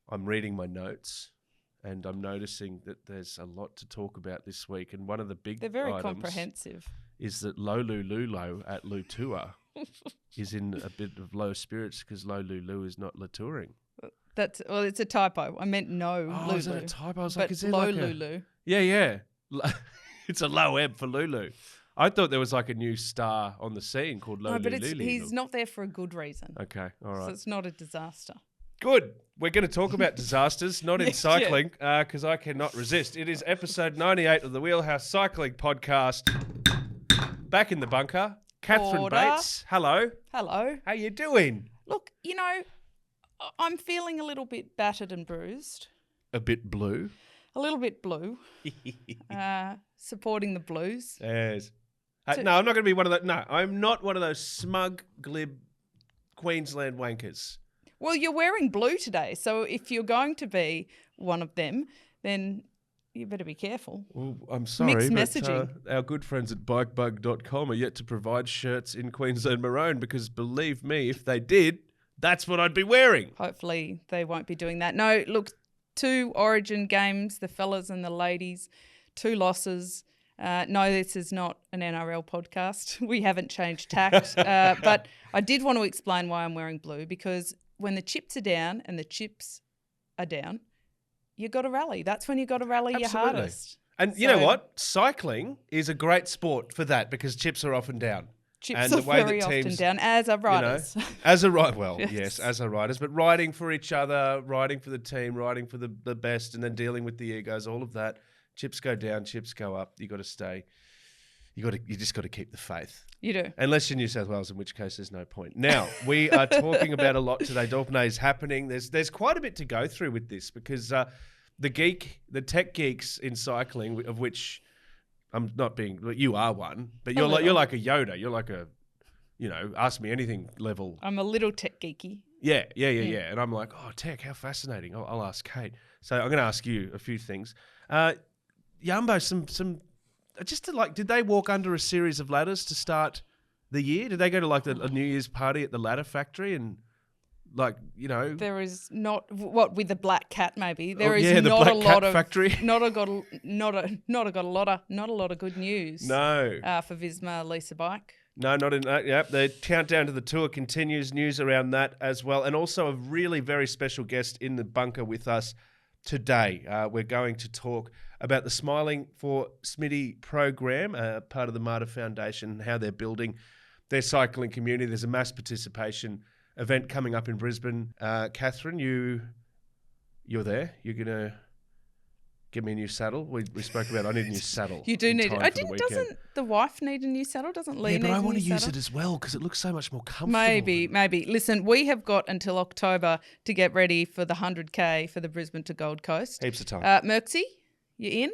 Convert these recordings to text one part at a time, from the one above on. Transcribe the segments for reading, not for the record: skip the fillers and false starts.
I'm reading my notes and I'm noticing that there's a lot to talk about this week. And one of the big They're very items comprehensive. is that LouLou at Lutua is in a bit of low spirits because LouLou is not Latouring. It's a typo. I meant no Oh, LouLou. is that a typo? I was but like, is there low like a... LouLou. Yeah. It's a low ebb for LouLou. I thought there was like a new star on the scene called LouLou. No, but he's not there for a good reason. Okay, all right. So it's not a disaster. Good. We're going to talk about disasters, not in cycling, because I cannot resist. It is episode 98 of the Wheelhouse Cycling Podcast. Back in the bunker. Catherine Order. Bates, hello. Hello. How you doing? Look, I'm feeling a little bit battered and bruised. A bit blue. A little bit blue. Supporting the Blues. Yes. No, I'm not going to be one of those. No, I'm not one of those smug, glib Queensland wankers. Well, you're wearing blue today, so if you're going to be one of them, then you better be careful. Well, I'm sorry, Mixed but messaging. Our good friends at bikebug.com are yet to provide shirts in Queensland maroon because believe me, if they did, that's what I'd be wearing. Hopefully they won't be doing that. No, look, 2 Origin games, the fellas and the ladies, 2 losses. No, this is not an NRL podcast. We haven't changed tact. But I did want to explain why I'm wearing blue, because when the chips are down and the chips are down, you got to rally. That's when you got to rally your hardest. And you know what? Cycling is a great sport for that because chips are often down. Chips and are the way very that teams, often down, as are riders. As a rider, well, yes, as are riders, but riding for each other, riding for the team, riding for the best, and then dealing with the egos, all of that. Chips go down, chips go up. You got to stay. You just got to keep the faith. You do. Unless you're New South Wales, in which case there's no point. Now, we are talking about a lot today. Dauphine is happening. There's quite a bit to go through with this because the tech geeks in cycling, of which I'm not being, you are one, but you're like a Yoda. You're like a, ask me anything level. I'm a little tech geeky. Yeah. And I'm like, oh, tech, how fascinating. I'll ask Kate. So I'm going to ask you a few things. Yumbo, some just to did they walk under a series of ladders to start the year? Did they go to a New Year's party at the ladder factory and There is not with the black cat maybe. There is the not black a lot cat of factory. not a lot of good news. No. For Visma Lease-a-Bike. No, not in that. Yep, the countdown to the tour continues. News around that as well, and also a really very special guest in the bunker with us today. We're going to talk about the Smiling for Smiddy program, part of the Marta Foundation, how they're building their cycling community. There's a mass participation event coming up in Brisbane. Catherine, you're there. You're going to give me a new saddle. We spoke about I need a new saddle. You do need it. Doesn't the wife need a new saddle? Doesn't Lee need a new saddle? Yeah, but I want to use it as well because it looks so much more comfortable. Maybe. Listen, we have got until October to get ready for the 100K for the Brisbane to Gold Coast. Heaps of time. Merksy, you in?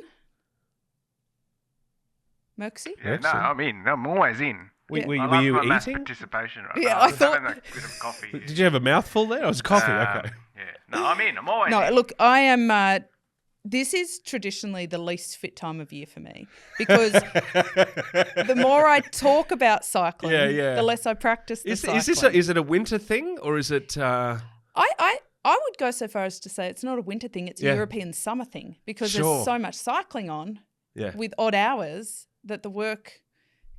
Merksy? Yeah, no, I'm in. I'm always in. Were you eating? Mass participation right Yeah, now. I thought. Having a bit of coffee. Did you have a mouthful there? It was coffee. Okay. Yeah. No, I'm in. I'm always in. No, look, I am. This is traditionally the least fit time of year for me because the more I talk about cycling, the less I practice the cycling. Is it a winter thing or is it? I would go so far as to say it's not a winter thing; it's a European summer thing because there's so much cycling on with odd hours that the work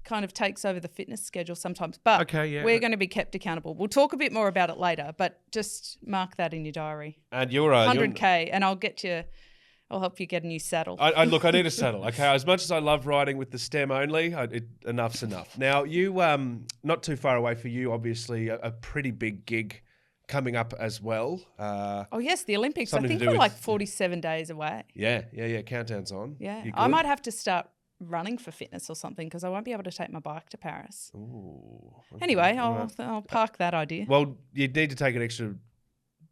kind of takes over the fitness schedule sometimes. But we're going to be kept accountable. We'll talk a bit more about it later, but just mark that in your diary. And you're 100K, and I'll help you get a new saddle. I need a saddle. Okay, as much as I love riding with the stem only, enough's enough. Now, you not too far away for you, obviously, a pretty big gig coming up as well. Oh yes, the Olympics. I think we're like 47 days away. Yeah. Countdown's on. Yeah, I might have to start running for fitness or something because I won't be able to take my bike to Paris. Ooh. Okay. Anyway, I'll park that idea. Well, you need to take an extra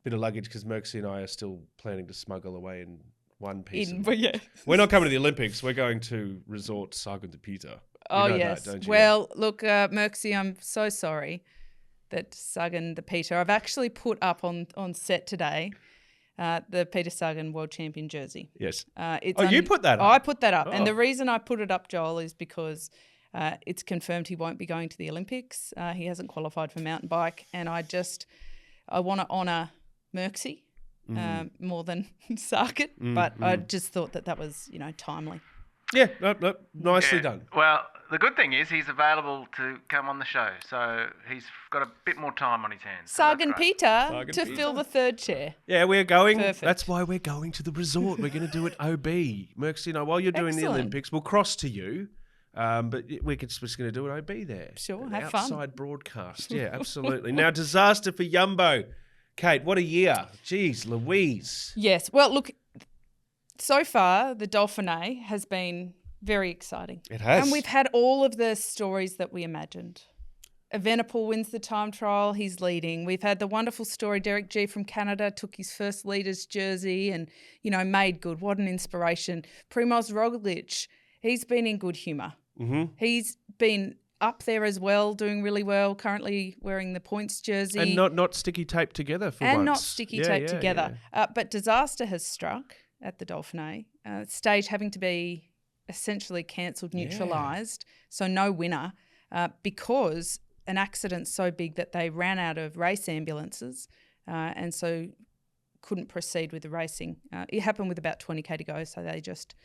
bit of luggage because Merksy and I are still planning to smuggle away in one piece. We're not coming to the Olympics. We're going to resort Sagan de Peter. Oh, yes. That, don't you? Well, look, Merksy, I'm so sorry that Sagan de Peter. I've actually put up on set today the Peter Sagan World Champion jersey. Yes. You put that up? I put that up. And the reason I put it up, Joel, is because it's confirmed he won't be going to the Olympics. He hasn't qualified for mountain bike. And I want to honour Merksy more than Sarkit. But I just thought that was, timely. Yeah, no, nicely done. Well, the good thing is he's available to come on the show, so he's got a bit more time on his hands. So that's Sargon great. Peter to fill the third chair. Yeah, we're going. Perfect. That's why we're going to the resort. We're going to do it OB. Mercs, while you're doing the Excellent. Olympics, we'll cross to you. But we're just going to do it OB there. Sure, An have fun. outside broadcast. Yeah, absolutely. Now, disaster for Yumbo. Kate, what a year. Jeez, Louise. Yes. Well, look, so far the Dauphiné has been very exciting. It has. And we've had all of the stories that we imagined. Evenepoel wins the time trial, he's leading. We've had the wonderful story, Derek G from Canada took his first leader's jersey and, made good. What an inspiration. Primoz Roglic, he's been in good humour. Mm-hmm. He's been up there as well, doing really well, currently wearing the points jersey. And not sticky taped together for once. And not sticky taped together. Yeah. But disaster has struck at the Dauphiné. Stage having to be essentially cancelled, neutralised, so no winner, because an accident so big that they ran out of race ambulances and so couldn't proceed with the racing. It happened with about 20k to go, so they just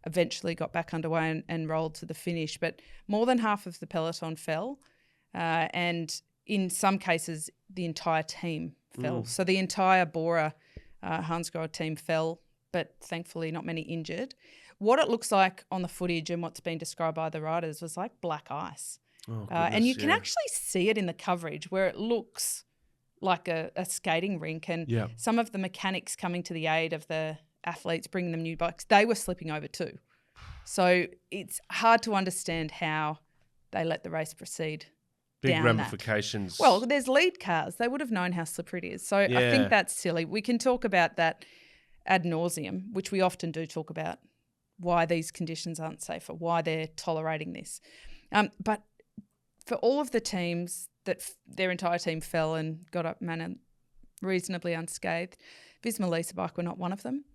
eventually got back underway and rolled to the finish. But more than half of the peloton fell, and in some cases the entire team fell. So the entire Bora Hansgrohe team fell, but thankfully not many injured. What it looks like on the footage and what's been described by the riders was like black ice. Oh, And you can actually see it in the coverage where it looks like a skating rink, and some of the mechanics coming to the aid of the athletes, bringing them new bikes, they were slipping over too. So it's hard to understand how they let the race proceed. Big down ramifications. Well, there's lead cars. They would have known how slippery it is. So I think that's silly. We can talk about that ad nauseum, which we often do talk about, why these conditions aren't safe or why they're tolerating this. But for all of the teams that their entire team fell and got up reasonably unscathed, Visma Lease-a-Bike were not one of them.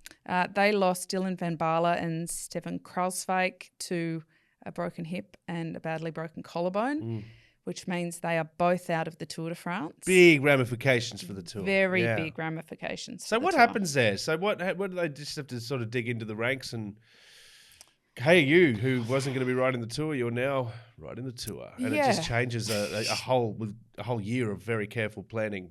They lost Dylan van Baarle and Stefan Kruiswijk to a broken hip and a badly broken collarbone, which means they are both out of the Tour de France. Big ramifications for the Tour. Very big ramifications. So what happens there? So what do they just have to sort of dig into the ranks and, hey, you who wasn't going to be riding the Tour, you're now riding the Tour, and it just changes a whole year of very careful planning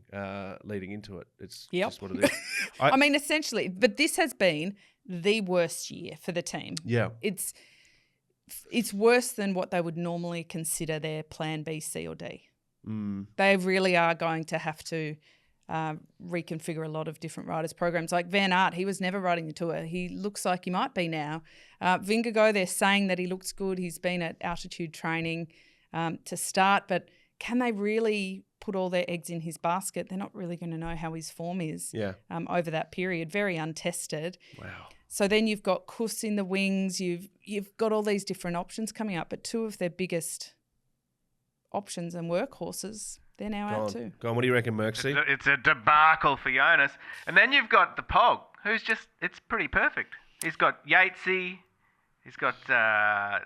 leading into it. It's just what it is. I mean, essentially, but this has been the worst year for the team. Yeah, it's worse than what they would normally consider their plan B, C, or D. They really are going to have to reconfigure a lot of different riders' programs. Like Van Aert, he was never riding the Tour. He looks like he might be now. Vingegaard, they're saying that he looks good. He's been at altitude training to start, but can they really put all their eggs in his basket? They're not really going to know how his form is over that period. Very untested. Wow. So then you've got Kuss in the wings. You've got all these different options coming up, but two of their biggest options and workhorses, they're now out too. Go on, what do you reckon, Merksy? It's a debacle for Jonas. And then you've got the Pog, who's it's pretty perfect. He's got Yatesy, he's got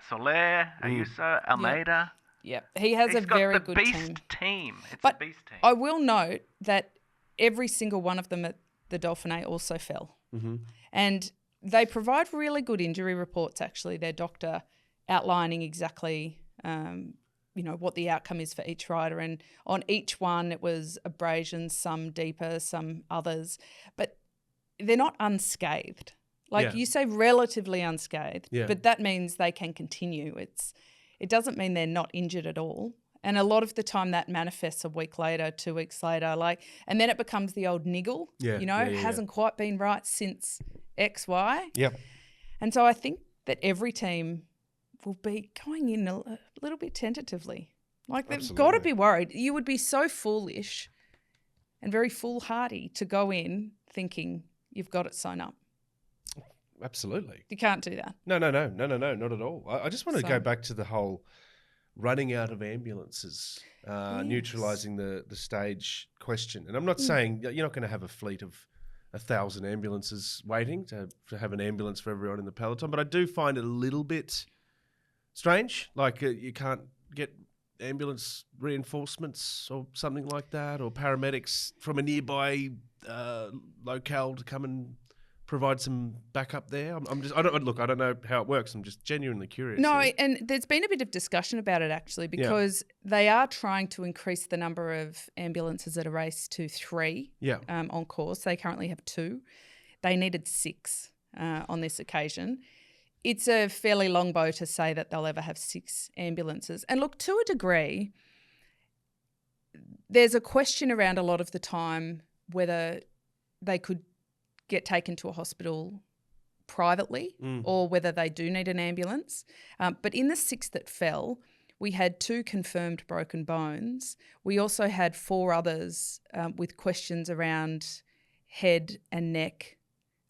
Soler, Ayuso, Almeida. Yep. He has a very good team. He's got the beast team. It's but a beast team. I will note that every single one of them at the Dauphiné also fell. And they provide really good injury reports, actually, their doctor outlining exactly what the outcome is for each rider. And on each one, it was abrasions, some deeper, some others. But they're not unscathed. You say relatively unscathed, but that means they can continue. It doesn't mean they're not injured at all. And a lot of the time that manifests a week later, 2 weeks later, and then it becomes the old niggle, hasn't quite been right since X, Y. Yep. And so I think that every team will be going in a little bit tentatively. They've got to be worried. You would be so foolish and very foolhardy to go in thinking you've got it sewn up. Absolutely. You can't do that. No, not at all. I just want to go back to the whole running out of ambulances, neutralising the stage question. And I'm not saying you're not going to have a fleet of 1,000 ambulances waiting to have an ambulance for everyone in the peloton, but I do find it a little bit strange. You can't get ambulance reinforcements or something like that, or paramedics from a nearby locale to come and provide some backup there? I don't know how it works. I'm just genuinely curious. No, here. and there's been a bit of discussion about it actually, because they are trying to increase the number of ambulances at a race to 3 on course. They currently have 2. They needed 6 on this occasion. It's a fairly long bow to say that they'll ever have 6 ambulances. And look, to a degree, there's a question around a lot of the time whether they could get taken to a hospital privately or whether they do need an ambulance. But in the 6 that fell, we had 2 confirmed broken bones. We also had 4 others with questions around head and neck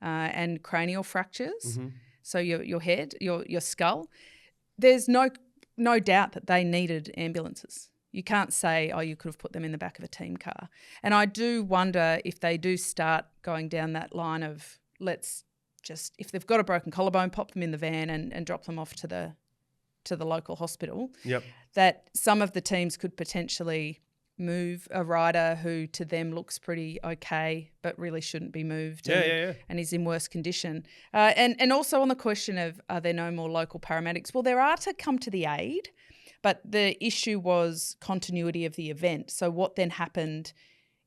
and cranial fractures. Mm-hmm. So your head, your skull. There's no doubt that they needed ambulances. You can't say, you could have put them in the back of a team car. And I do wonder if they do start going down that line of if they've got a broken collarbone, pop them in the van and drop them off to the local hospital. Yep. That some of the teams could potentially move a rider who to them looks pretty okay but really shouldn't be moved and is in worse condition. And also on the question of are there no more local paramedics? Well, there are to come to the aid, but the issue was continuity of the event. So what then happened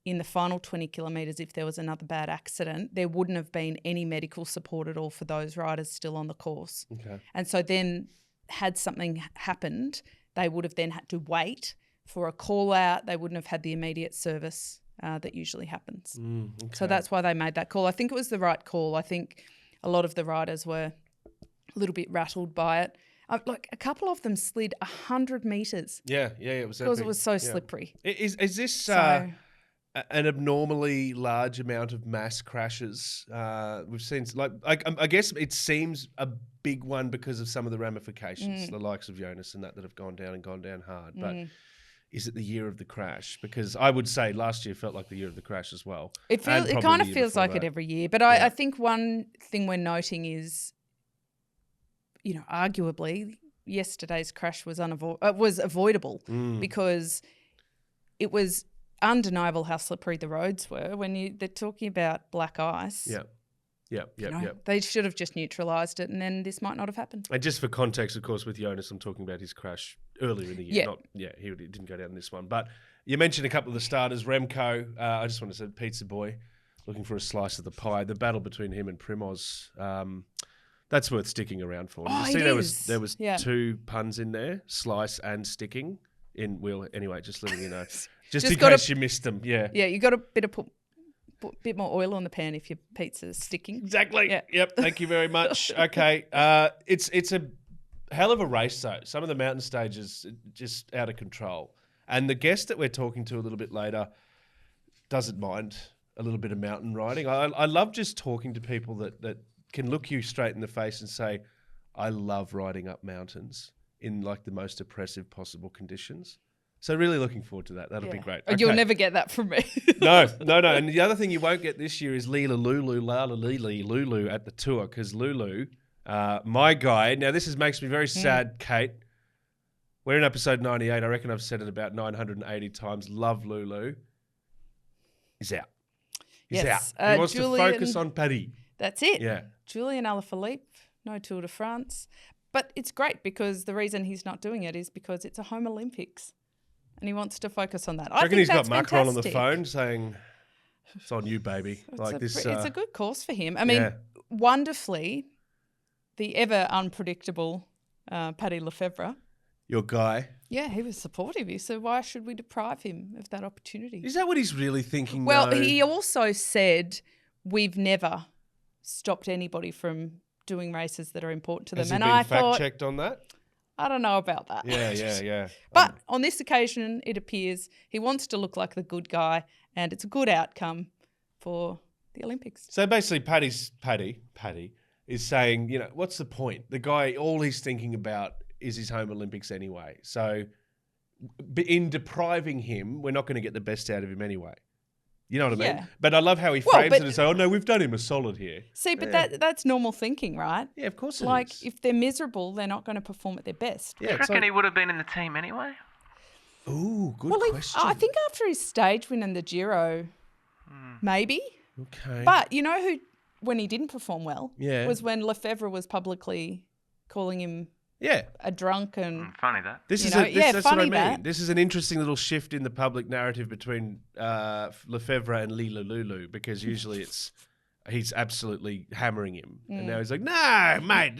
in the final 20 kilometres if there was another bad accident? There wouldn't have been any medical support at all for those riders still on the course. Okay. And so then had something happened, they would have then had to wait for a call out. They wouldn't have had the immediate service that usually happens. Okay. So that's why they made that call. I think it was the right call. I think a lot of the riders were a little bit rattled by it. Like a couple of them slid 100 metres. Yeah, it was because it was so slippery. Is this an abnormally large amount of mass crashes? We've seen, I guess it seems a big one because of some of the ramifications, the likes of Jonas and that have gone down hard. But is it the year of the crash? Because I would say last year felt like the year of the crash as well. It kind of feels like it every year. But I think one thing we're noting is, arguably yesterday's crash was avoidable because it was undeniable how slippery the roads were. They're talking about black ice. They should have just neutralised it and then this might not have happened. And just for context, of course, with Jonas, I'm talking about his crash earlier in the year. He didn't go down in this one. But you mentioned a couple of the starters. Remco, I just want to say Pizza Boy, looking for a slice of the pie. The battle between him and Primoz, that's worth sticking around for. You see there was 2 puns in there, slice and sticking. Anyway, just letting you know. Just in case you missed them, Yeah, you got to put bit more oil on the pan if your pizza's sticking. Exactly. Yeah. Yep. Thank you very much. Okay. It's a hell of a race though. Some of the mountain stages just out of control. And the guest that we're talking to a little bit later doesn't mind a little bit of mountain riding. I love just talking to people that can look you straight in the face and say, I love riding up mountains in like the most oppressive possible conditions. So really looking forward to that. That'll be great. Okay. You'll never get that from me. No. And the other thing you won't get this year is LouLou at the tour, because LouLou, my guy, now this makes me very sad, Kate. We're in episode 98. I reckon I've said it about 980 times. Love LouLou. He's out. He's out. He wants to focus on Paddy. That's it. Yeah. Julian Alaphilippe, no Tour de France. But it's great because the reason he's not doing it is because it's a home Olympics. And he wants to focus on that. I reckon he's got Macron on the phone saying, it's on you, baby. It's a good course for him. I mean, wonderfully, the ever unpredictable Paddy Lefevre. Your guy. Yeah, he was supportive. He said, why should we deprive him of that opportunity? Is that what he's really thinking? Well, he also said, we've never stopped anybody from doing races that are important to them. Has he been fact-checked on that? I don't know about that. Yeah. But on this occasion, it appears he wants to look like the good guy and it's a good outcome for the Olympics. So basically Paddy is saying, what's the point? The guy, all he's thinking about is his home Olympics anyway. So in depriving him, we're not going to get the best out of him anyway. You know what I mean? But I love how he frames it and say, oh, no, we've done him a solid here. See, but that's normal thinking, right? Yeah, of course it is. If they're miserable, they're not going to perform at their best. Yeah, do you reckon he would have been in the team anyway? Ooh, good Well, question. I think after his stage win in the Giro, maybe. Okay. But you know who, when he didn't perform well, Yeah. was when Lefebvre was publicly calling him yeah. a drunk and Funny that. This You is know, a, this, yeah, that's what I funny mean. that. This is an interesting little shift in the public narrative between Lefebvre and LouLou, because usually he's absolutely hammering him, and now he's like, "No, mate,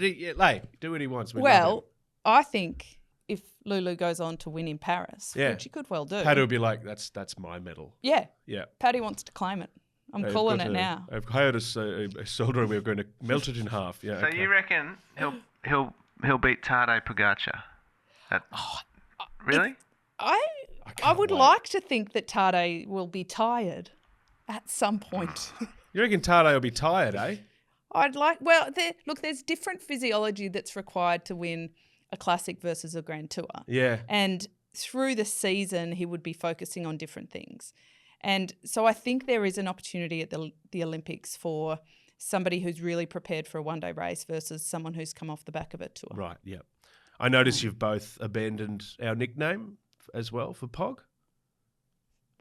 do what he wants." We love him." well, I think if LouLou goes on to win in Paris, Yeah. which he could well do. Paddy would be like, "That's my medal." Yeah, Yeah. Paddy wants to claim it. I'm I've calling got it now. I've hired a soldier, and we're going to melt it in half. Yeah. So okay. you reckon he'll beat Tadej Pogacar? Really? I can't would wait. like to think that Tade will be tired at some point. You reckon Tadej will be tired, eh? There's different physiology that's required to win a classic versus a Grand Tour. Yeah. And through the season, he would be focusing on different things. And so I think there is an opportunity at the Olympics for somebody who's really prepared for a one-day race versus someone who's come off the back of a tour. Right. Yeah. I notice you've both abandoned our nickname as well for Pog.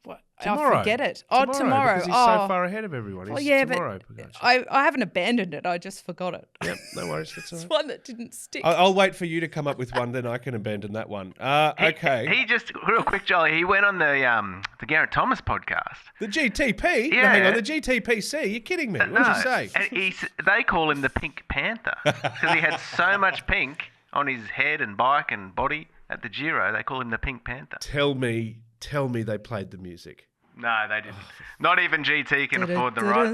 What? Tomorrow. I forget it. Tomorrow. Because he's so far ahead of everyone. Well, He's yeah, tomorrow. but Pogacar. I haven't abandoned it. I just forgot it. Yep, no worries. That's all It's right. one that didn't stick. I'll wait for you to come up with one, then I can abandon that one. Okay. He just real quick, Jolly. He went on the Garrett Thomas podcast. The GTP? No, Yeah. hang on, the GTPC? You're kidding me. What did you say? And they call him the Pink Panther because he had so much pink on his head and bike and body at the Giro. They call him the Pink Panther. Tell me they played the music. No, they didn't. Not even GT can afford the right.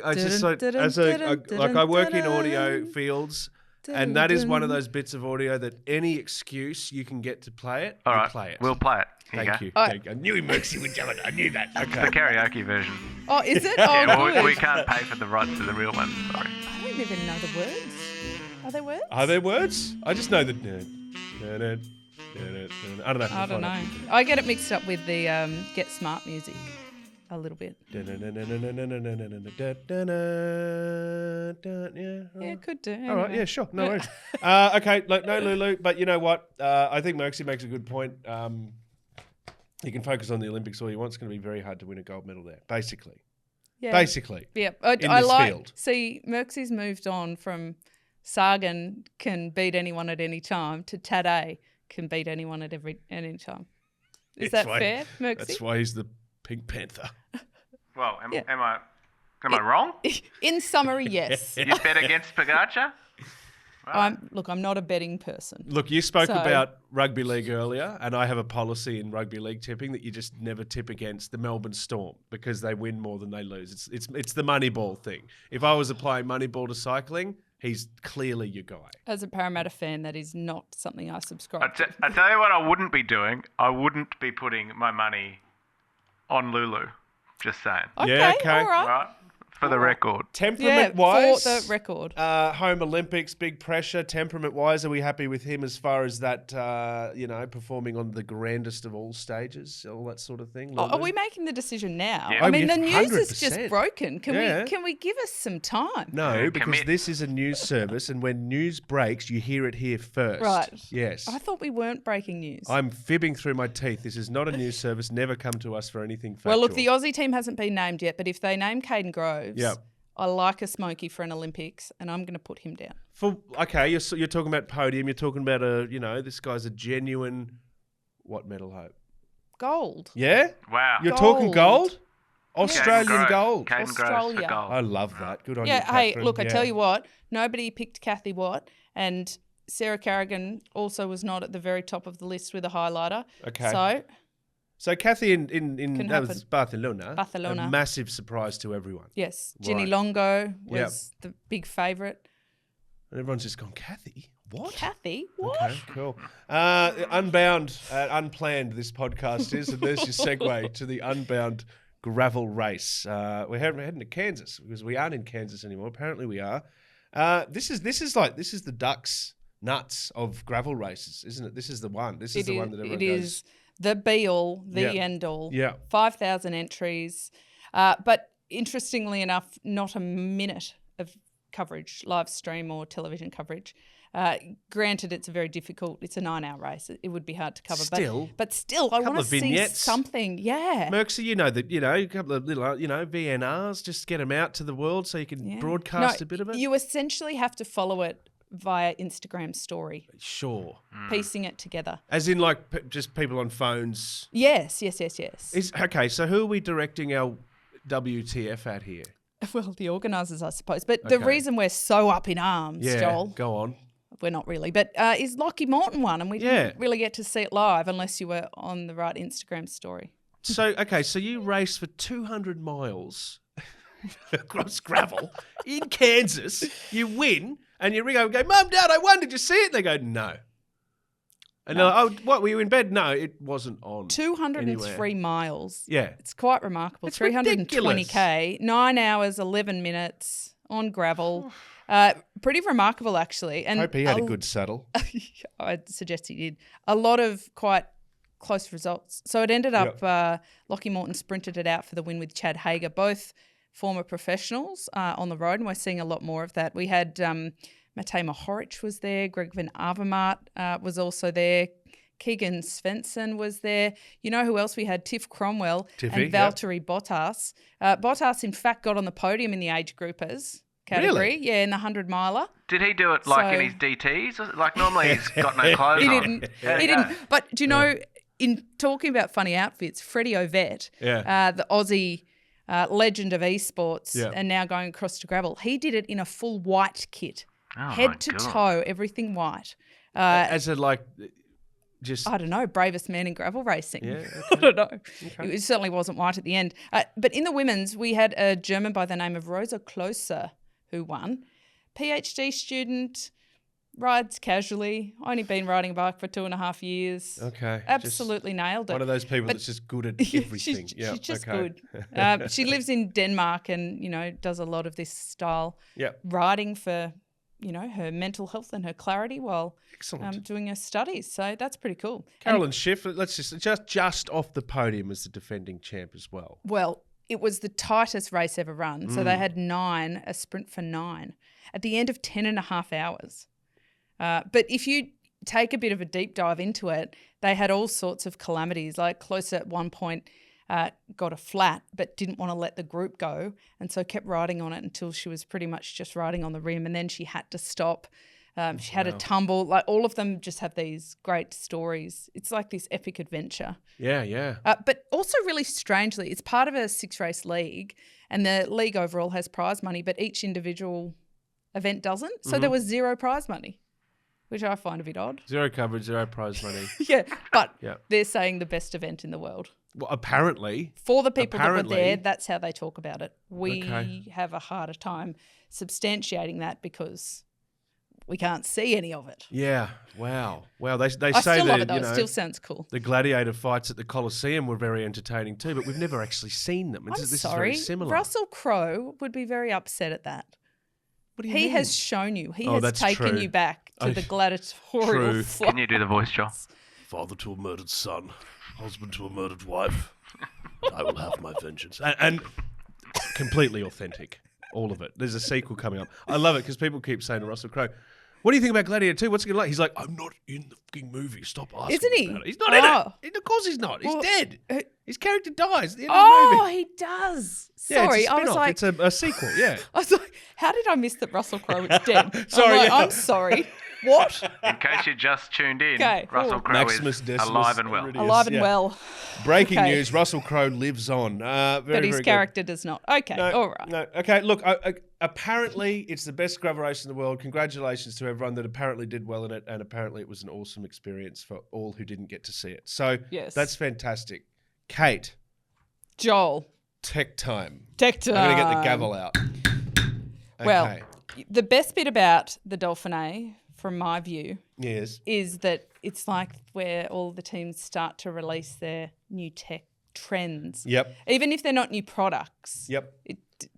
I just I work in audio fields, and that is one of those bits of audio that any excuse you can get to play it, All you right, play it. we'll play it. Here Thank you you. go. Thank you. I knew Mercy would do it. I knew that. The Okay. karaoke version. Oh, is it? Yeah, Oh, well, good. we can't pay for the rights to the real one. Sorry. I don't even know the words. Are there words? Are there words? I just know that. I don't know. I don't know. I get it mixed up with the Get Smart music a little bit. Yeah, Could do. all right, anyway. yeah, sure, no worries. Okay, look, no LouLou, but you know what? I think Mercy makes a good point. He can focus on the Olympics all he wants. It's going to be very hard to win a gold medal there, basically. Yeah. Basically. Yeah. in I this like. field. See, Merxie's moved on from Sagan can beat anyone at any time to Tadej can beat anyone at any time. Is That's that why- fair, Merxie? That's why he's the Pink Panther. Well, Yeah. am I wrong? In summary, yes. You bet against Pogacar? I'm not a betting person. Look, you spoke So- about rugby league earlier, and I have a policy in rugby league tipping that you just never tip against the Melbourne Storm because they win more than they lose. It's the Moneyball thing. If I was applying Moneyball to cycling, he's clearly your guy. As a Parramatta fan, that is not something I I subscribe to. tell you what I wouldn't be doing. I wouldn't be putting my money on LouLou. Just saying. Yeah, okay. all right. Right? For the record. Yeah, Temperament-wise, for the record. home Olympics, big pressure. Temperament-wise, are we happy with him as far as that, performing on the grandest of all stages, all that sort of thing? Are LouLou? we making the decision now? Yeah. I mean, Oh, the news is just 100%. broken. Yeah. Can we give us some time? No, because Commit. this is a news service, and when news breaks, you hear it here first. Right. Yes. I thought we weren't breaking news. I'm fibbing through my teeth. This is not a news service. Never come to us for anything factual. Well, look, the Aussie team hasn't been named yet, but if they name Caden Groves, Yep. I like a smoky for an Olympics, and I'm going to put him down. Okay, you're talking about podium. You're talking about this guy's a genuine what medal hope? Gold. Yeah, Wow. you're talking gold, Caden Australian Groves. gold. Caden Groves for Australia. gold. I love that. Good on you, Yeah, hey, Catherine. look, I Yeah. tell you what, nobody picked Kathy Watt, and Sarah Carrigan also was not at the very top of the list with a highlighter. Okay. So Kathy in Can that was happen. Barcelona. Barcelona. A massive surprise to everyone. Yes, Ginny Right. Longo was the big favourite. And everyone's just gone, Kathy, what? Kathy, what? Okay, cool. Unplanned this podcast is, and there's your segue to the Unbound gravel race. We're heading to Kansas because we aren't in Kansas anymore. Apparently we are. This is the Ducks nuts of gravel races, isn't it? This is the one. This is the one that everyone It goes. is the be-all, the Yeah. end-all. Yeah. 5,000 entries. But interestingly enough, not a minute of coverage, live stream or television coverage. Granted, it's a very difficult. It's a 9-hour race. It would be hard to cover. Still. But still, I want to see vignettes. something. Yeah. Merksy, a couple of little, VNRs, just get them out to the world so you can broadcast a bit of it. You essentially have to follow it via Instagram story. Sure. Piecing it together. As in just people on phones. Yes. Okay, so who are we directing our WTF at here? Well, the organisers, I suppose. But the reason we're so up in arms, Joel. Go on. We're not really, but is Lockie Morton one, and we didn't really get to see it live unless you were on the right Instagram story. So you race for 200 miles across gravel in Kansas, you win, and you ring over and go, Mum, Dad, I won, did you see it? And they go, no. And they're like, oh, what, were you in bed? No, it wasn't on 203 anywhere. miles. Yeah. It's quite remarkable. It's 320K, 9 hours, 11 minutes on gravel. Pretty remarkable, actually. And hope he had a good saddle. I'd suggest he did. A lot of quite close results. So it ended up Lockie Morton sprinted it out for the win with Chad Hager, both former professionals on the road, and we're seeing a lot more of that. We had Matej Mohoric was there, Greg Van Avermaet was also there, Keegan Svensson was there. You know who else we had? Tiff Cromwell and Valtteri Bottas. Bottas, in fact, got on the podium in the age groupers category. Really? Yeah, in the 100 miler. Did he do it in his DTs? Like normally he's got no clothes He on. didn't. But do you know, in talking about funny outfits, Freddie Ovett, the Aussie legend of esports, and now going across to gravel, he did it in a full white kit. Oh, head to toe, everything white. As a just... I don't know, bravest man in gravel racing. Yeah, okay. I don't know. Okay. It certainly wasn't white at the end. But in the women's, we had a German by the name of Rosa Klöser who won. PhD student, rides casually, only been riding a bike for 2.5 years. Okay. Absolutely nailed it. One of those people that's just good at everything. She's just good. She lives in Denmark and, does a lot of this style riding for... her mental health and her clarity while doing her studies. So that's pretty cool. Carolyn Schiff, let's just off the podium as the defending champ as well. Well, it was the tightest race ever run. So they had a sprint for 9 at the end of 10.5 hours. But if you take a bit of a deep dive into it, they had all sorts of calamities. Like Closer at one point got a flat but didn't want to let the group go, and so kept riding on it until she was pretty much just riding on the rim, and then she had to stop. She had a tumble. Like all of them just have these great stories. It's like this epic adventure. Yeah. But also really strangely, it's part of a 6-race league, and the league overall has prize money, but each individual event doesn't. So there was 0 prize money, which I find a bit odd. 0 coverage, 0 prize money. But they're saying the best event in the world. Well, apparently. For the people that were there, that's how they talk about it. We have a harder time substantiating that because we can't see any of it. Yeah. Wow. They I say still love that, it, though. It still sounds cool. The gladiator fights at the Colosseum were very entertaining too, but we've never actually seen them. This is very similar. Russell Crowe would be very upset at that. What do you mean? He has shown you. He has taken you back to the gladiatorial fight. Can you do the voice, Joel? Father to a murdered son, husband to a murdered wife. I will have my vengeance. And completely authentic, all of it. There's a sequel coming up. I love it because people keep saying to Russell Crowe, what do you think about Gladiator 2? What's it going to like? He's like, I'm not in the fucking movie. Stop asking Isn't he? about it. He's not in it. Of course he's not. He's dead. His character dies at the end of the movie. He does. Yeah, Sorry, it's a I was spin-off. like... It's a sequel, yeah. I was like, how did I miss that Russell Crowe is dead? Sorry, I'm sorry. What? In case you just tuned in, Okay, Russell Crowe Maximus is Decimus alive and well. Meridius, Alive and well. Breaking news, Russell Crowe lives on. But his character does not. Okay, all right. No, okay, look, apparently it's the best gravel race in the world. Congratulations to everyone that apparently did well in it, and apparently it was an awesome experience for all who didn't get to see it. So that's fantastic. Kate. Joel. Tech time. I'm going to get the gavel out. Okay. Well, the best bit about the Dauphiné, from my view, is that it's like where all the teams start to release their new tech trends. Yep. Even if they're not new products. Yep.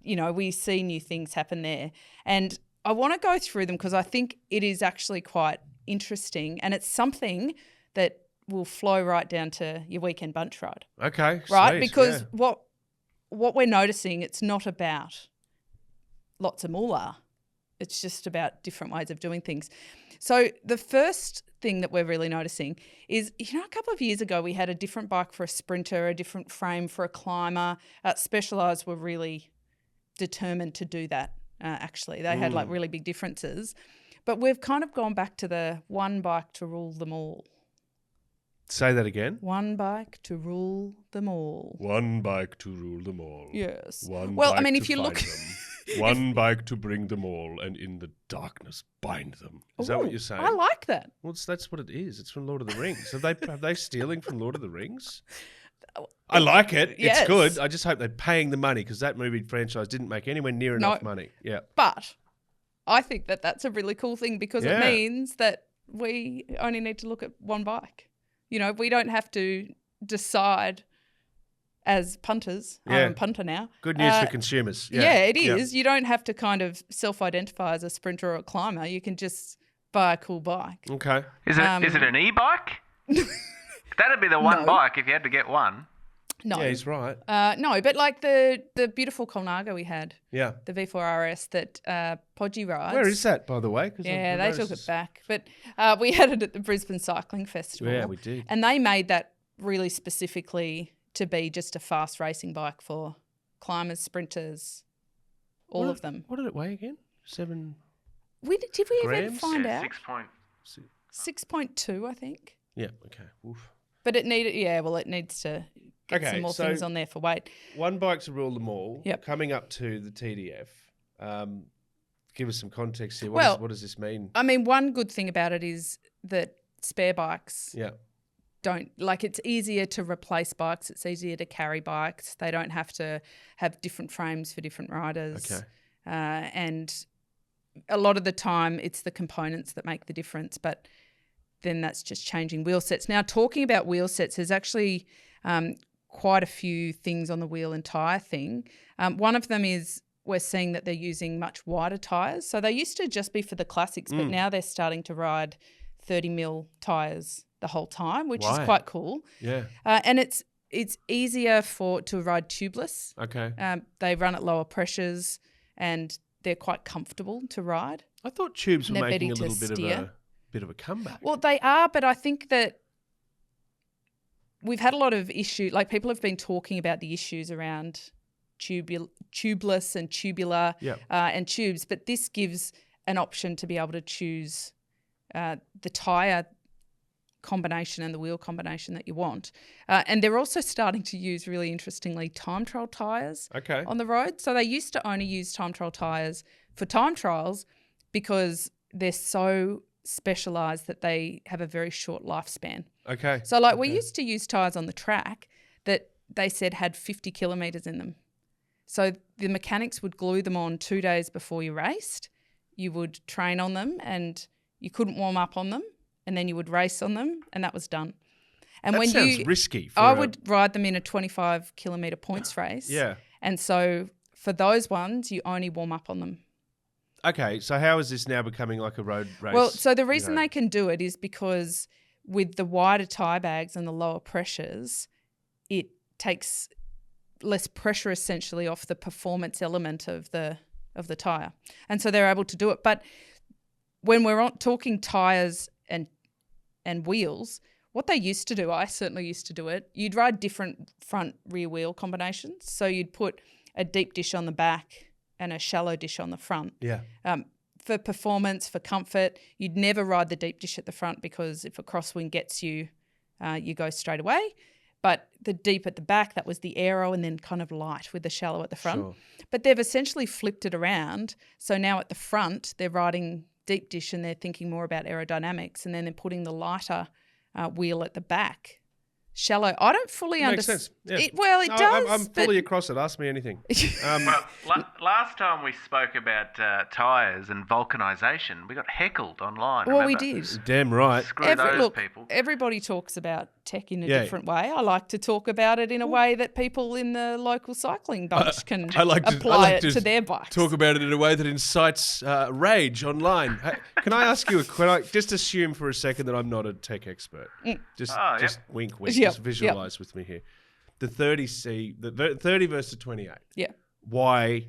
We see new things happen there. And I want to go through them because I think it is actually quite interesting, and it's something that will flow right down to your weekend bunch ride. Okay. Right? Sweet, because what we're noticing, it's not about lots of moolah. It's just about different ways of doing things. So the first thing that we're really noticing is, a couple of years ago we had a different bike for a sprinter, a different frame for a climber. Specialized were really determined to do that, actually. They had like really big differences. But we've kind of gone back to the one bike to rule them all. Say that again. One bike to rule them all. One bike to rule them all. Yes. One well, bike I mean, to if you find look... them. One bike to bring them all, and in the darkness bind them. Is that what you're saying? I like that. Well, that's what it is. It's from Lord of the Rings. Have they stealing from Lord of the Rings? I like it. Yes. It's good. I just hope they're paying the money, because that movie franchise didn't make anywhere near enough money. Yeah. But I think that that's a really cool thing, because Yeah. it means that we only need to look at one bike. We don't have to decide as punters. Yeah. I'm a punter now. Good news for consumers. Yeah, Yeah, it is. You don't have to kind of self-identify as a sprinter or a climber. You can just buy a cool bike. Okay. Is it an e-bike? That'd be the one No. bike if you had to get one. No. Yeah, he's right. No, but like the beautiful Colnago we had, Yeah. the V4RS that Podgy rides. Where is that, by the way? 'Cause Yeah, I've they noticed took this- it back. But we had it at the Brisbane Cycling Festival. Yeah, we did. And they made that really specifically to be just a fast racing bike for climbers, sprinters, all of them. What did it weigh again? 7... Did we even grams? find Yeah, out? 6 point. 6.2, I think. Yeah, okay. Oof. But it needs to get Okay, some more so- things on there for weight. One bike to rule them all. Yep. Coming up to the TDF. Give us some context here. Well- What does this mean? I mean, one good thing about it is that spare bikes Yeah. it's easier to replace bikes. It's easier to carry bikes. They don't have to have different frames for different riders. Okay. And a lot of the time it's the components that make the difference, but then that's just changing wheel sets. Now, talking about wheel sets, there's actually quite a few things on the wheel and tyre thing. One of them is we're seeing that they're using much wider tyres. So they used to just be for the classics, but now they're starting to ride 30 mil tyres the whole time, which is Why? quite cool. Yeah. And it's easier to ride tubeless. Okay. They run at lower pressures and they're quite comfortable to ride. I thought tubes were They're making a ready to little bit of a comeback. Well, they are, but I think that we've had a lot of issues. Like, people have been talking about the issues around tubeless and tubular and tubes, but this gives an option to be able to choose the tyre combination and the wheel combination that you want. And they're also starting to use, really interestingly, time trial tyres Okay. on the road. So they used to only use time trial tyres for time trials because they're so specialised that they have a very short lifespan. Okay. So like we used to use tyres on the track that they said had 50 kilometres in them. So the mechanics would glue them on 2 days before you raced. You would train on them and you couldn't warm up on them, and then you would race on them, and that was done. And that when sounds risky. I would ride them in a 25 kilometre points race. Yeah. And so for those ones, you only warm up on them. Okay, so how is this now becoming like a road race? Well, so the reason you know? they can do it is because with the wider tyre bags and the lower pressures, it takes less pressure essentially off the performance element of the tyre. And so they're able to do it. But when we're talking tyres and wheels, what they used to do, I certainly used to do it, you'd ride different front rear wheel combinations. So you'd put a deep dish on the back and a shallow dish on the front. Yeah. For performance, for comfort, you'd never ride the deep dish at the front because if a crosswind gets you, you go straight away. But the deep at the back, that was the aero, and then kind of light with the shallow at the front. Sure. But they've essentially flipped it around. So now at the front, they're riding deep dish and they're thinking more about aerodynamics, and then they're putting the lighter wheel at the back. Shallow. I don't fully Makes understand. sense. Yeah. It does. I'm fully across it. Ask me anything. Well, last time we spoke about tyres and vulcanisation, we got heckled online. Well, we remember? did. Damn right. Screw those people. Everybody talks about tech in a Yeah. different way. I like to talk about it in a way that people in the local cycling bunch can I like apply it to to their bikes. Talk about it in a way that incites rage online. Can I ask you just assume for a second that I'm not a tech expert? Just wink, wink. Yep, Just visualize with me here. The 30C, the 30 versus 28. Yeah. Why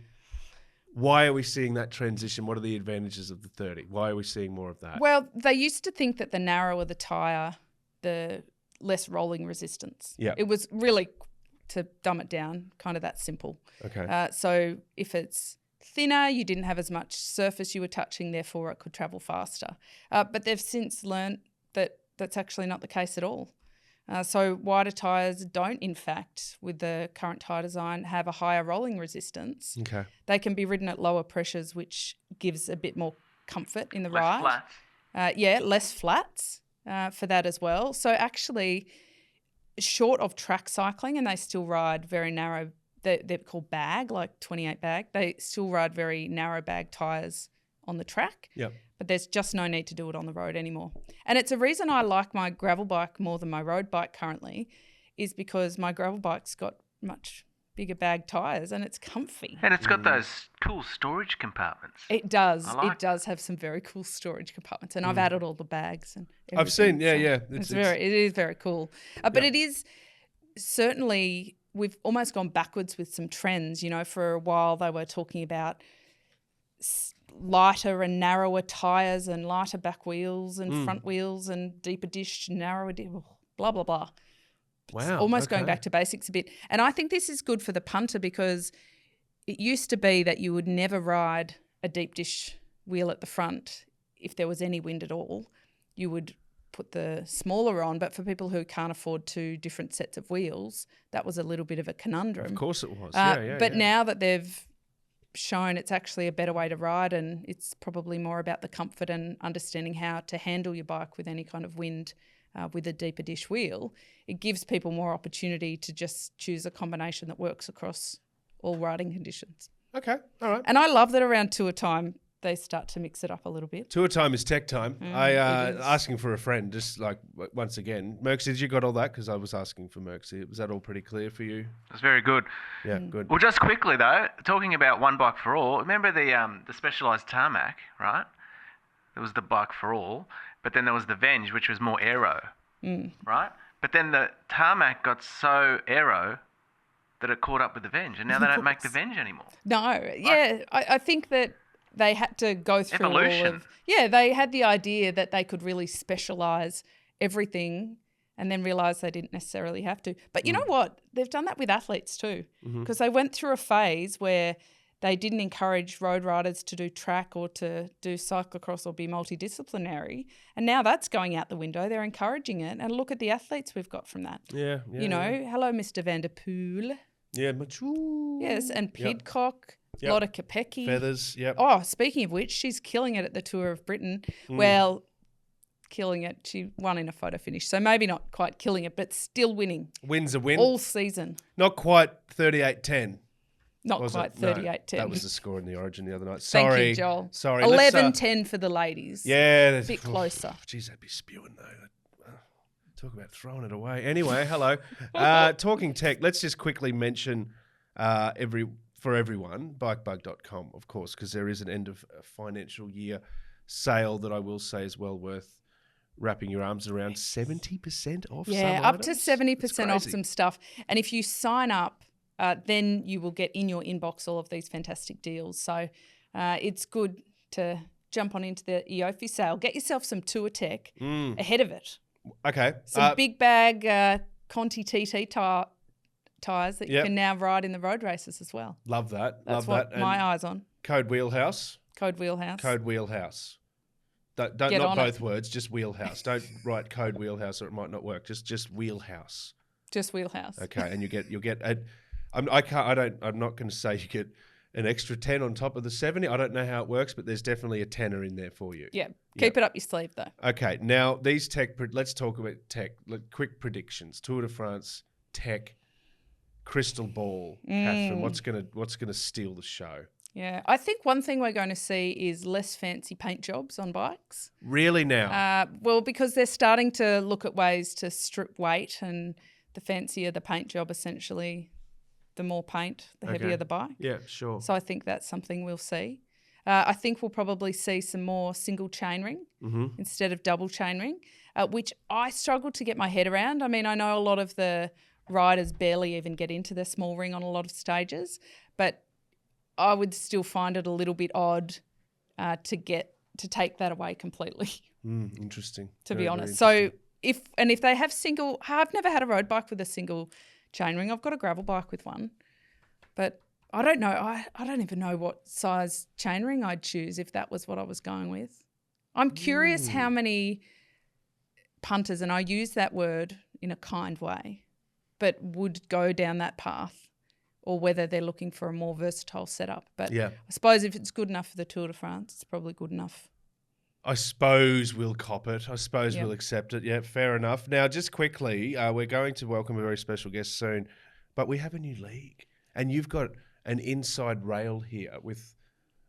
Why are we seeing that transition? What are the advantages of the 30? Why are we seeing more of that? Well, they used to think that the narrower the tyre, the less rolling resistance. Yeah. It was really, to dumb it down, kind of that simple. Okay. So if it's thinner, you didn't have as much surface you were touching, therefore it could travel faster. But they've since learned that that's actually not the case at all. So wider tyres don't, in fact, with the current tyre design, have a higher rolling resistance. Okay. They can be ridden at lower pressures, which gives a bit more comfort in the Less ride. flats. Less flats for that as well. So actually, short of track cycling, and they still ride very narrow, they're called bag, like 28 bag, they still ride very narrow bag tyres on the track. Yep. But there's just no need to do it on the road anymore. And it's a reason I like my gravel bike more than my road bike currently, is because my gravel bike's got much bigger bag tyres and it's comfy. And it's got those cool storage compartments. It does. I like It does have some very cool storage compartments, and I've added all the bags and everything. I've seen, so yeah. it is very cool. But it is certainly, we've almost gone backwards with some trends. You know, for a while they were talking about lighter and narrower tyres and lighter back wheels and front wheels and deeper dish, narrower, blah, blah, blah. Wow. Almost going back to basics a bit. And I think this is good for the punter, because it used to be that you would never ride a deep dish wheel at the front if there was any wind at all. You would put the smaller on, but for people who can't afford two different sets of wheels, that was a little bit of a conundrum. Of course it was. But now that they've shown it's actually a better way to ride, and it's probably more about the comfort and understanding how to handle your bike with any kind of wind with a deeper dish wheel, it gives people more opportunity to just choose a combination that works across all riding conditions. Okay. All right. And I love that around tour time they start to mix it up a little bit. Tour time is tech time. It is. Asking for a friend, just like once again. Merksy, did you got all that? Because I was asking for Merksy. Was that all pretty clear for you? It's very good. Yeah, good. Well, just quickly though, talking about one bike for all. Remember the specialised tarmac, right? There was the bike for all, but then there was the Venge, which was more aero, right? But then the tarmac got so aero that it caught up with the Venge, and now they don't make the Venge anymore. No, yeah, I think that they had to go through Evolution. they had the idea that they could really specialise everything and then realise they didn't necessarily have to. But you know what? They've done that with athletes too, because they went through a phase where they didn't encourage road riders to do track or to do cyclocross or be multidisciplinary. And now that's going out the window. They're encouraging it. And look at the athletes we've got from that. Yeah. Hello, Mr. Van der Poel. Yeah, Machu. Yes, and Pidcock, Yep. Lotta Kopecky. Feathers, yep. Oh, speaking of which, she's killing it at the Tour of Britain. Well, killing it. She won in a photo finish. So maybe not quite killing it, but still winning. Win's a win. All season. Not quite 38-10. Not Was quite it? No, 38-10. that was the score in the Origin the other night. Thank Sorry. you, Joel. Sorry. 11-10 for the ladies. Yeah. A bit closer. Geez, they'd be spewing though. Talk about throwing it away. Anyway, hello. Talking tech, let's just quickly mention for everyone, bikebug.com, of course, because there is an end of financial year sale that I will say is well worth wrapping your arms around. 70% off Yeah, some up items? to 70% off crazy. some stuff. And if you sign up, then you will get in your inbox all of these fantastic deals. So it's good to jump on into the EOFI sale. Get yourself some tour tech ahead of it. Okay. Some big bag Conti TT tyres that you can now ride in the road races as well. Love that. That's love what that. my And eyes on. Code Wheelhouse. Code Wheelhouse. Code Wheelhouse. Don't Get not on both it. words, just Wheelhouse. Don't write Code Wheelhouse or it might not work. Just Wheelhouse. Just Wheelhouse. Okay, and you'll get I'm not going to say you get an extra 10 on top of the 70. I don't know how it works, but there's definitely a tenner in there for you. Yeah. Keep it up your sleeve though. Okay, now these tech. Let's talk about tech. Quick predictions. Tour de France tech. Crystal ball. Catherine, what's gonna steal the show? Yeah. I think one thing we're going to see is less fancy paint jobs on bikes. Really now? Well, because they're starting to look at ways to strip weight, and the fancier the paint job, essentially, the more paint, the heavier the bike. Yeah, sure. So I think that's something we'll see. I think we'll probably see some more single chainring instead of double chainring, which I struggle to get my head around. I mean, I know a lot of the riders barely even get into the small ring on a lot of stages, but I would still find it a little bit odd to take that away completely. Interesting. To Very, be very honest. interesting. So if they have I've never had a road bike with a single chainring. I've got a gravel bike with one, but I don't know. I don't even know what size chainring I'd choose if that was what I was going with. I'm curious how many punters, and I use that word in a kind way, but would go down that path, or whether they're looking for a more versatile setup. But Yeah. I suppose if it's good enough for the Tour de France, it's probably good enough. I suppose we'll cop it. I suppose Yep. we'll accept it. Yeah, fair enough. Now, just quickly, we're going to welcome a very special guest soon, but we have a new league, and you've got an inside rail here with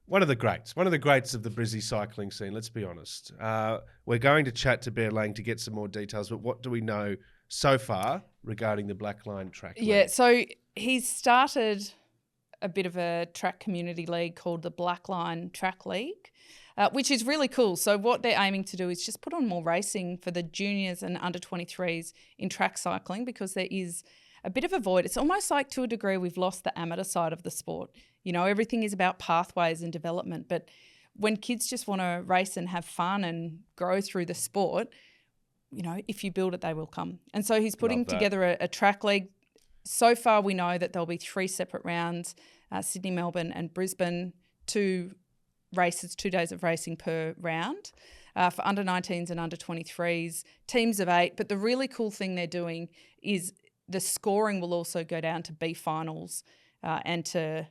one of the greats of the Brizzy cycling scene, let's be honest. We're going to chat to Bear Lang to get some more details, but what do we know so far regarding the Blackline track league? Yeah, so he's started a bit of a track community league called the Blackline Track League, which is really cool. So what they're aiming to do is just put on more racing for the juniors and under 23s in track cycling, because there is a bit of a void. It's almost like, to a degree, we've lost the amateur side of the sport. You know, everything is about pathways and development, but when kids just want to race and have fun and grow through the sport, you know, if you build it, they will come. And so he's putting together a track league. So far, we know that there'll be 3 separate rounds, Sydney, Melbourne and Brisbane, 2 races, 2 days of racing per round for under 19s and under 23s, teams of 8. But the really cool thing they're doing is the scoring will also go down to B finals and to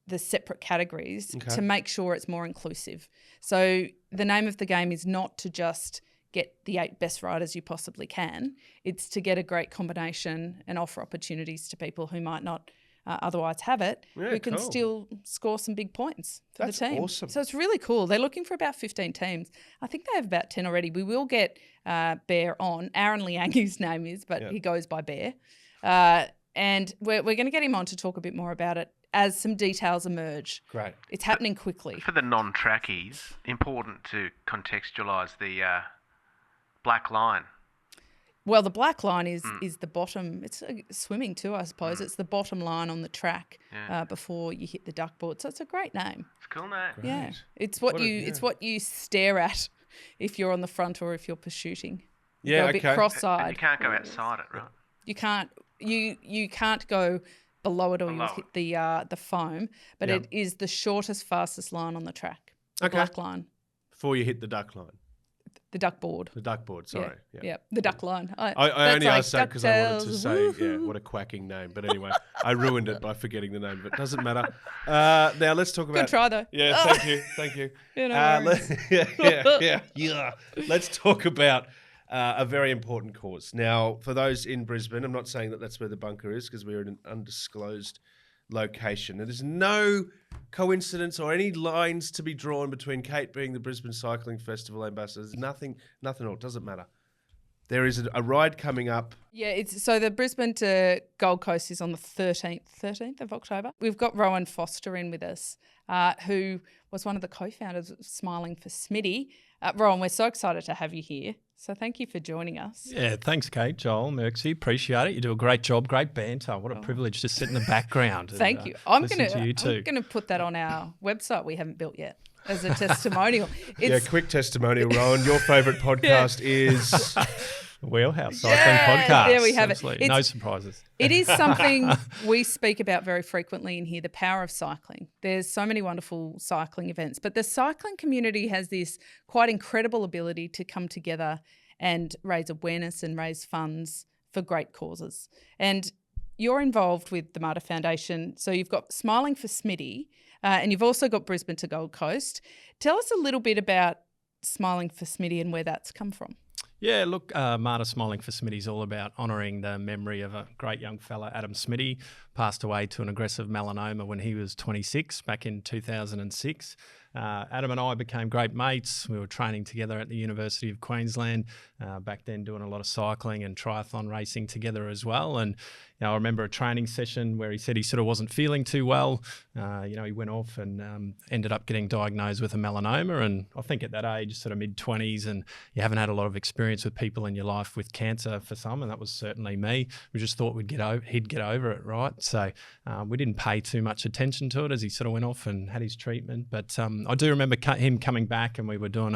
the separate categories to make sure it's more inclusive. So the name of the game is not to just get the 8 best riders you possibly can. It's to get a great combination and offer opportunities to people who might not otherwise have it, who can still score some big points for the team. Awesome. So it's really cool. They're looking for about 15 teams. I think they have about 10 already. We will get Bear on. Aaron Liang, his name is, but he goes by Bear. And we're going to get him on to talk a bit more about it as some details emerge. Great. It's happening quickly. For the non-trackies, important to contextualise the black line. Well, the black line is the bottom. It's swimming too, I suppose. It's the bottom line on the track before you hit the duckboard. So it's a great name. It's a cool name. Great. Yeah, it's what you stare at if you're on the front or if you're pursuing. You go a bit cross-eyed. And you can't go outside it, right? You can't. You can't go below it or you'll hit the foam. But it is the shortest, fastest line on the track. The black line. Before you hit the duck line. The duckboard. The duckboard, sorry. Yeah, the duck line. I only asked that because I wanted to say, what a quacking name. But anyway, I ruined it by forgetting the name, but it doesn't matter. Now let's talk about... Good try, though. Yeah, thank you. Yeah, Let's talk about a very important cause. Now, for those in Brisbane, I'm not saying that that's where the bunker is because we're in an undisclosed location. And there's no coincidence or any lines to be drawn between Kate being the Brisbane Cycling Festival ambassador. There's nothing at all. It doesn't matter. There is a ride coming up. Yeah, so the Brisbane to Gold Coast is on the 13th of October. We've got Rowan Foster in with us, who was one of the co-founders of Smiling for Smiddy. Rowan, we're so excited to have you here. So thank you for joining us. Yeah, thanks, Kate, Joel, Merksy. Appreciate it. You do a great job, great banter. What a privilege to sit in the background. Thank you. I'm going to put that on our website we haven't built yet as a testimonial. Quick testimonial, Rowan. Your favourite podcast is... Wheelhouse Cycling Podcast. There we have it. No surprises. It is something we speak about very frequently in here, the power of cycling. There's so many wonderful cycling events, but the cycling community has this quite incredible ability to come together and raise awareness and raise funds for great causes. And you're involved with the Mater Foundation. So you've got Smiling for Smiddy and you've also got Brisbane to Gold Coast. Tell us a little bit about Smiling for Smiddy and where that's come from. Yeah, look, Mater Smiling for Smiddy is all about honouring the memory of a great young fella, Adam Smiddy, passed away to an aggressive melanoma when he was 26 back in 2006. Adam and I became great mates. We were training together at the University of Queensland, back then doing a lot of cycling and triathlon racing together as well. And I remember a training session where he said he sort of wasn't feeling too well. He went off and ended up getting diagnosed with a melanoma. And I think at that age, sort of mid-20s, and you haven't had a lot of experience experience with people in your life with cancer for some, and that was certainly me. We just thought he'd get over it, right? So we didn't pay too much attention to it as he sort of went off and had his treatment. But I do remember him coming back, and we were doing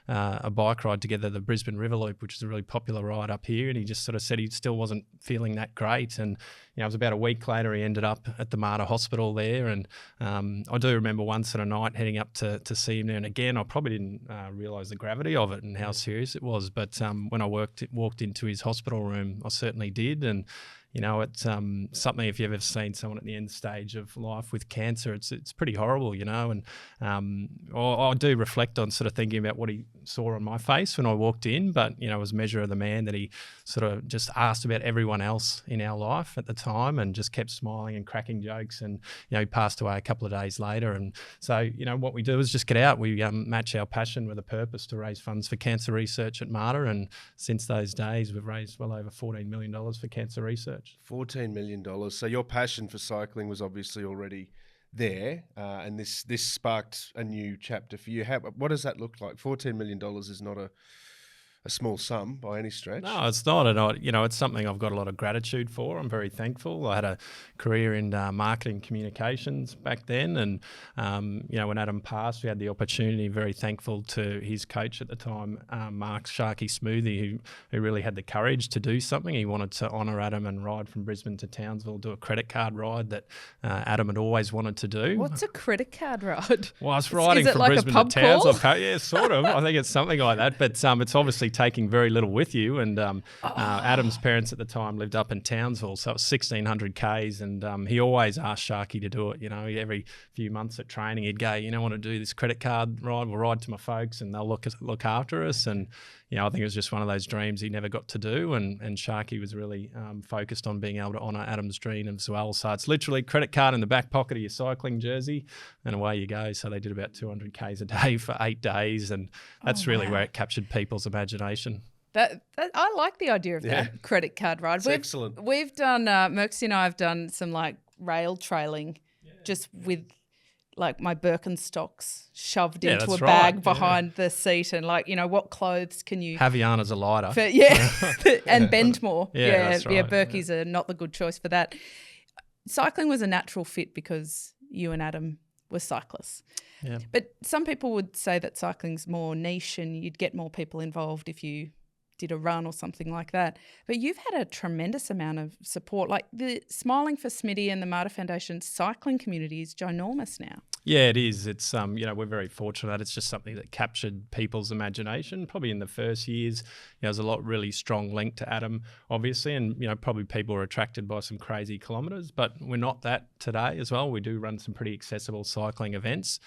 a bike ride together, the Brisbane River Loop, which is a really popular ride up here, and he just sort of said he still wasn't feeling that great. And it was about a week later he ended up at the Mater Hospital there, and I do remember one sort of night heading up to see him there, and again I probably didn't realise the gravity of it and how serious it was, but when I walked into his hospital room, I certainly did. And it's something, if you've ever seen someone at the end stage of life with cancer, it's pretty horrible, and I do reflect on sort of thinking about what he saw on my face when I walked in, but, as measure of the man that he sort of just asked about everyone else in our life at the time and just kept smiling and cracking jokes, and, he passed away a couple of days later. And so, what we do is just get out. We match our passion with a purpose to raise funds for cancer research at Mater, and since those days we've raised well over $14 million for cancer research. $14 million. So your passion for cycling was obviously already there, and this sparked a new chapter for you. What does that look like? $14 million is not a small sum by any stretch. No, it's not. And it's something I've got a lot of gratitude for. I'm very thankful. I had a career in marketing communications back then, and when Adam passed, we had the opportunity. Very thankful to his coach at the time, Mark Sharky Smoothie, who really had the courage to do something. He wanted to honour Adam and ride from Brisbane to Townsville, do a credit card ride that Adam had always wanted to do. What's a credit card ride? Well, I was riding from like Brisbane to Townsville. Yeah, sort of. I think it's something like that. But it's obviously taking very little with you. And Adam's parents at the time lived up in Townsville, so it was 1,600 Ks. And he always asked Sharky to do it. Every few months at training, he'd go, I want to do this credit card ride. We'll ride to my folks and they'll look after us. And I think it was just one of those dreams he never got to do. And Sharky was really focused on being able to honour Adam's dream as well. So it's literally credit card in the back pocket of your cycling jersey and away you go. So they did about 200 Ks a day for 8 days. And that's really where it captured people's imagination. That I like the idea of that credit card ride. It's excellent. We've done, Merksy and I have done some like rail trailing just with like my Birkenstocks shoved into a bag behind the seat, and what clothes can you Havian as a lighter. And bend more. That's right. Birkies are not the good choice for that. Cycling was a natural fit because you and Adam were cyclists. Yeah. But some people would say that cycling's more niche and you'd get more people involved if you did a run or something like that. But you've had a tremendous amount of support. Like the Smiling for Smiddy and the Mater Foundation cycling community is ginormous now. Yeah, it is. It's we're very fortunate. It's just something that captured people's imagination. Probably in the first years, there's a really strong link to Adam, obviously, and probably people are attracted by some crazy kilometres. But we're not that today as well. We do run some pretty accessible cycling events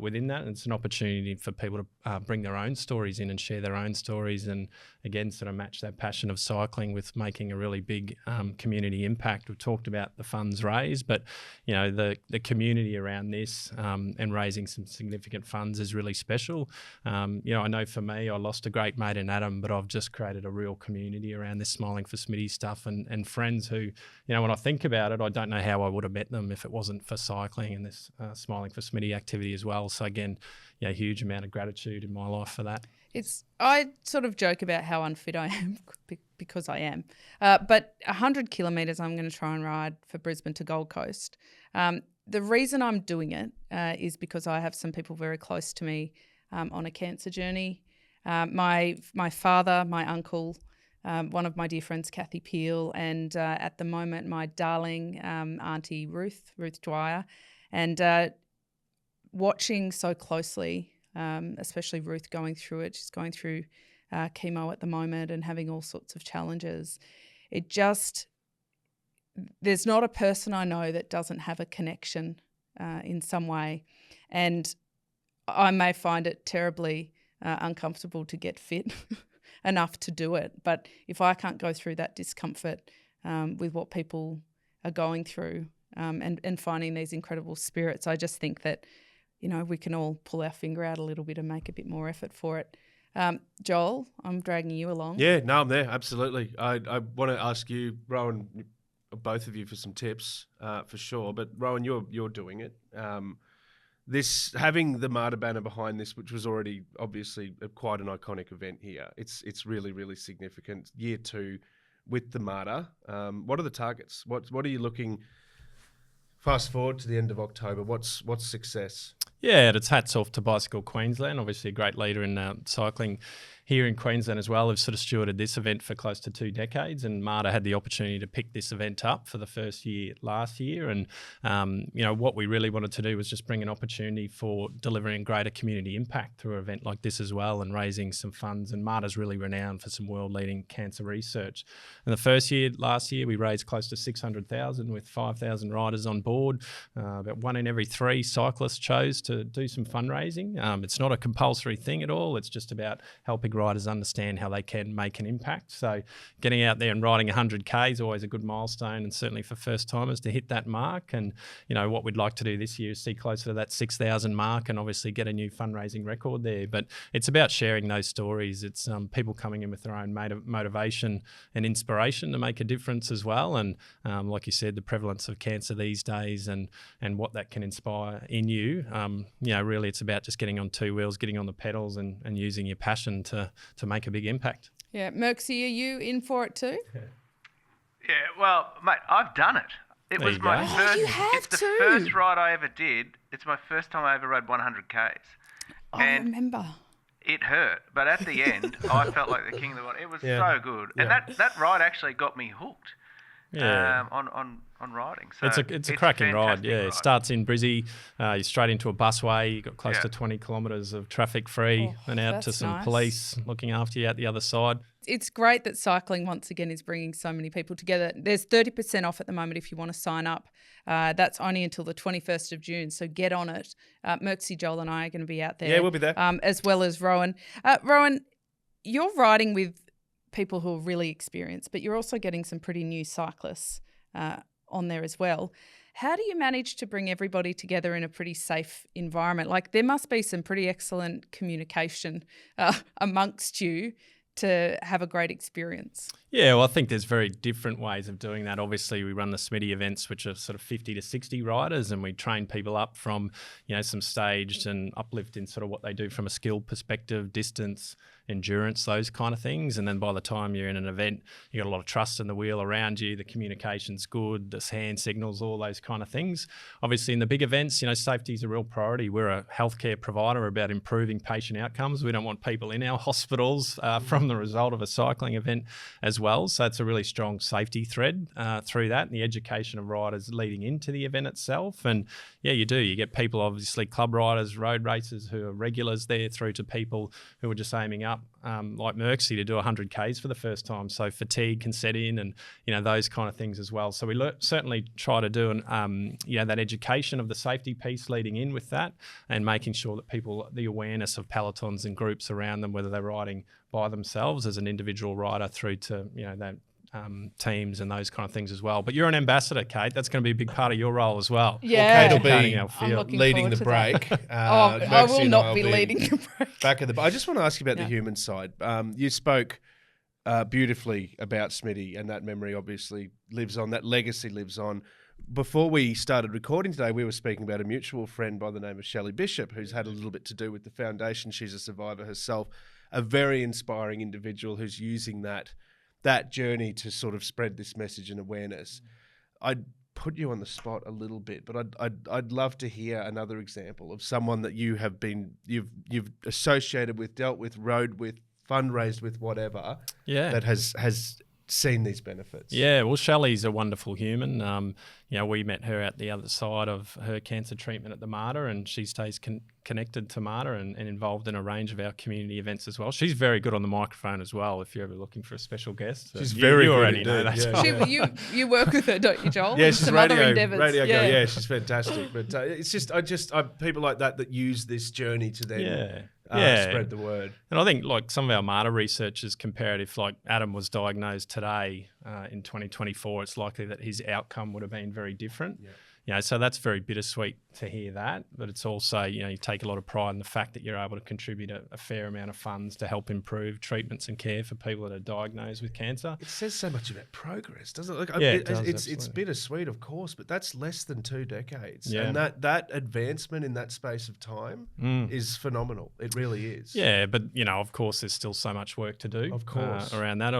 within that, and it's an opportunity for people to bring their own stories in and share their own stories, and again, sort of match that passion of cycling with making a really big community impact. We've talked about the funds raised, but the community around this. And raising some significant funds is really special. I know for me, I lost a great mate in Adam, but I've just created a real community around this Smiling for Smitty stuff, and friends who, when I think about it, I don't know how I would have met them if it wasn't for cycling and this Smiling for Smitty activity as well. So again, a huge amount of gratitude in my life for that. I sort of joke about how unfit I am because I am. But 100 kilometres I'm going to try and ride for Brisbane to Gold Coast. The reason I'm doing it is because I have some people very close to me on a cancer journey. My father, my uncle, one of my dear friends, Kathy Peel, and at the moment my darling auntie Ruth Dwyer, and watching so closely, especially Ruth going through it. She's going through chemo at the moment and having all sorts of challenges. There's not a person I know that doesn't have a connection in some way. And I may find it terribly uncomfortable to get fit enough to do it. But if I can't go through that discomfort with what people are going through and finding these incredible spirits, I just think that, we can all pull our finger out a little bit and make a bit more effort for it. Joel, I'm dragging you along. Yeah, no, I'm there, absolutely. I want to ask you, Rowan, both of you, for some tips for sure. But Rowan, you're doing it. this having the Marta banner behind this, which was already obviously quite an iconic event here, it's really, really significant. Year 2 with the Marta. What are the targets? What are you looking? Fast forward to the end of October. What's success? Yeah, it's hats off to Bicycle Queensland, obviously a great leader in cycling here in Queensland as well. Have sort of stewarded this event for close to 2 decades, and Marta had the opportunity to pick this event up for the first year last year. And what we really wanted to do was just bring an opportunity for delivering greater community impact through an event like this as well, and raising some funds. And Marta's really renowned for some world-leading cancer research. And the first year, last year, we raised close to 600,000 with 5,000 riders on board. About 1 in every 3 cyclists chose to do some fundraising. It's not a compulsory thing at all. It's just about helping riders understand how they can make an impact. So getting out there and riding 100K is always a good milestone, and certainly for first timers to hit that mark. And what we'd like to do this year is see closer to that 6,000 mark, and obviously get a new fundraising record there. But it's about sharing those stories. It's people coming in with their own motivation and inspiration to make a difference as well. And like you said, the prevalence of cancer these days and what that can inspire in you. Really it's about just getting on 2 wheels, getting on the pedals, and using your passion to make a big impact. Yeah, Merksy, are you in for it too? Yeah, well, mate, I've done it. It There was you my go. first. you have it's the too. first ride I ever did. It's my first time I ever rode 100Ks. I remember. It hurt, but at the end, I felt like the king of the world. It was so good, and that ride actually got me hooked. Yeah. On riding. So it's a cracking ride. fantastic Yeah, it starts in Brizzy. You're straight into a busway. You got close to 20 kilometres of traffic free, and out to that's some nice. police looking after you out the other side. It's great that cycling once again is bringing so many people together. There's 30% off at the moment if you want to sign up. That's only until the 21st of June, so get on it. Merksy, Joel and I are going to be out there. Yeah, we'll be there. As well as Rowan. Rowan, you're riding with people who are really experienced, but you're also getting some pretty new cyclists on there as well. How do you manage to bring everybody together in a pretty safe environment? Like, there must be some pretty excellent communication amongst you to have a great experience. Yeah, well, I think there's very different ways of doing that. Obviously, we run the Smiddy events, which are sort of 50 to 60 riders, and we train people up from, some staged and uplift in sort of what they do from a skill perspective, distance, endurance, those kind of things. And then by the time you're in an event, you got a lot of trust in the wheel around you, the communication's good, the hand signals, all those kind of things. Obviously, in the big events, safety is a real priority. We're a healthcare provider about improving patient outcomes. We don't want people in our hospitals from the result of a cycling event as well. So it's a really strong safety thread through that, and the education of riders leading into the event itself. And yeah, you do. You get people, obviously, club riders, road racers who are regulars there, through to people who are just aiming up, like Merksy, to do 100Ks for the first time. So fatigue can set in, and those kind of things as well. So we certainly try to do that education of the safety piece leading in with that, and making sure that people, the awareness of pelotons and groups around them, whether they're riding by themselves as an individual rider through to that teams and those kind of things as well. But you're an ambassador, Kate. That's going to be a big part of your role as well. Yeah. Well, Kate will I'm be looking leading the forward to break. I will not be leading the break. Back at the. I just want to ask you about the human side. You spoke beautifully about Smiddy, and that memory obviously lives on. That legacy lives on. Before we started recording today, we were speaking about a mutual friend by the name of Shelley Bishop, who's had a little bit to do with the foundation. She's a survivor herself, a very inspiring individual who's using that journey to sort of spread this message and awareness. I'd put you on the spot a little bit, but I'd love to hear another example of someone that you have been you've associated with, dealt with, rode with, fundraised with, whatever. Yeah, that has seen these benefits. Yeah, well, Shelley's a wonderful human. We met her at the other side of her cancer treatment at the Marta, and she stays connected to Marta and involved in a range of our community events as well. She's very good on the microphone as well, if you're ever looking for a special guest. She's very you good already indeed. know that. You work with her, don't you, Joel? Yeah, she's Some radio other endeavours. girl. Yeah, she's fantastic. But it's just people like that use this journey to then spread the word. And I think, like, some of our Marta research is comparative. Like, Adam was diagnosed today in 2024. It's likely that his outcome would have been very different. Yeah. so that's very bittersweet to hear that. But it's also, you take a lot of pride in the fact that you're able to contribute a fair amount of funds to help improve treatments and care for people that are diagnosed with cancer. It says so much about progress, doesn't it? Look, Yeah, it's absolutely. bittersweet, of course, but that's less than 2 decades. Yeah. And that advancement in that space of time is phenomenal. It really is. Yeah, but, of course, there's still so much work to do. Of course. Around that.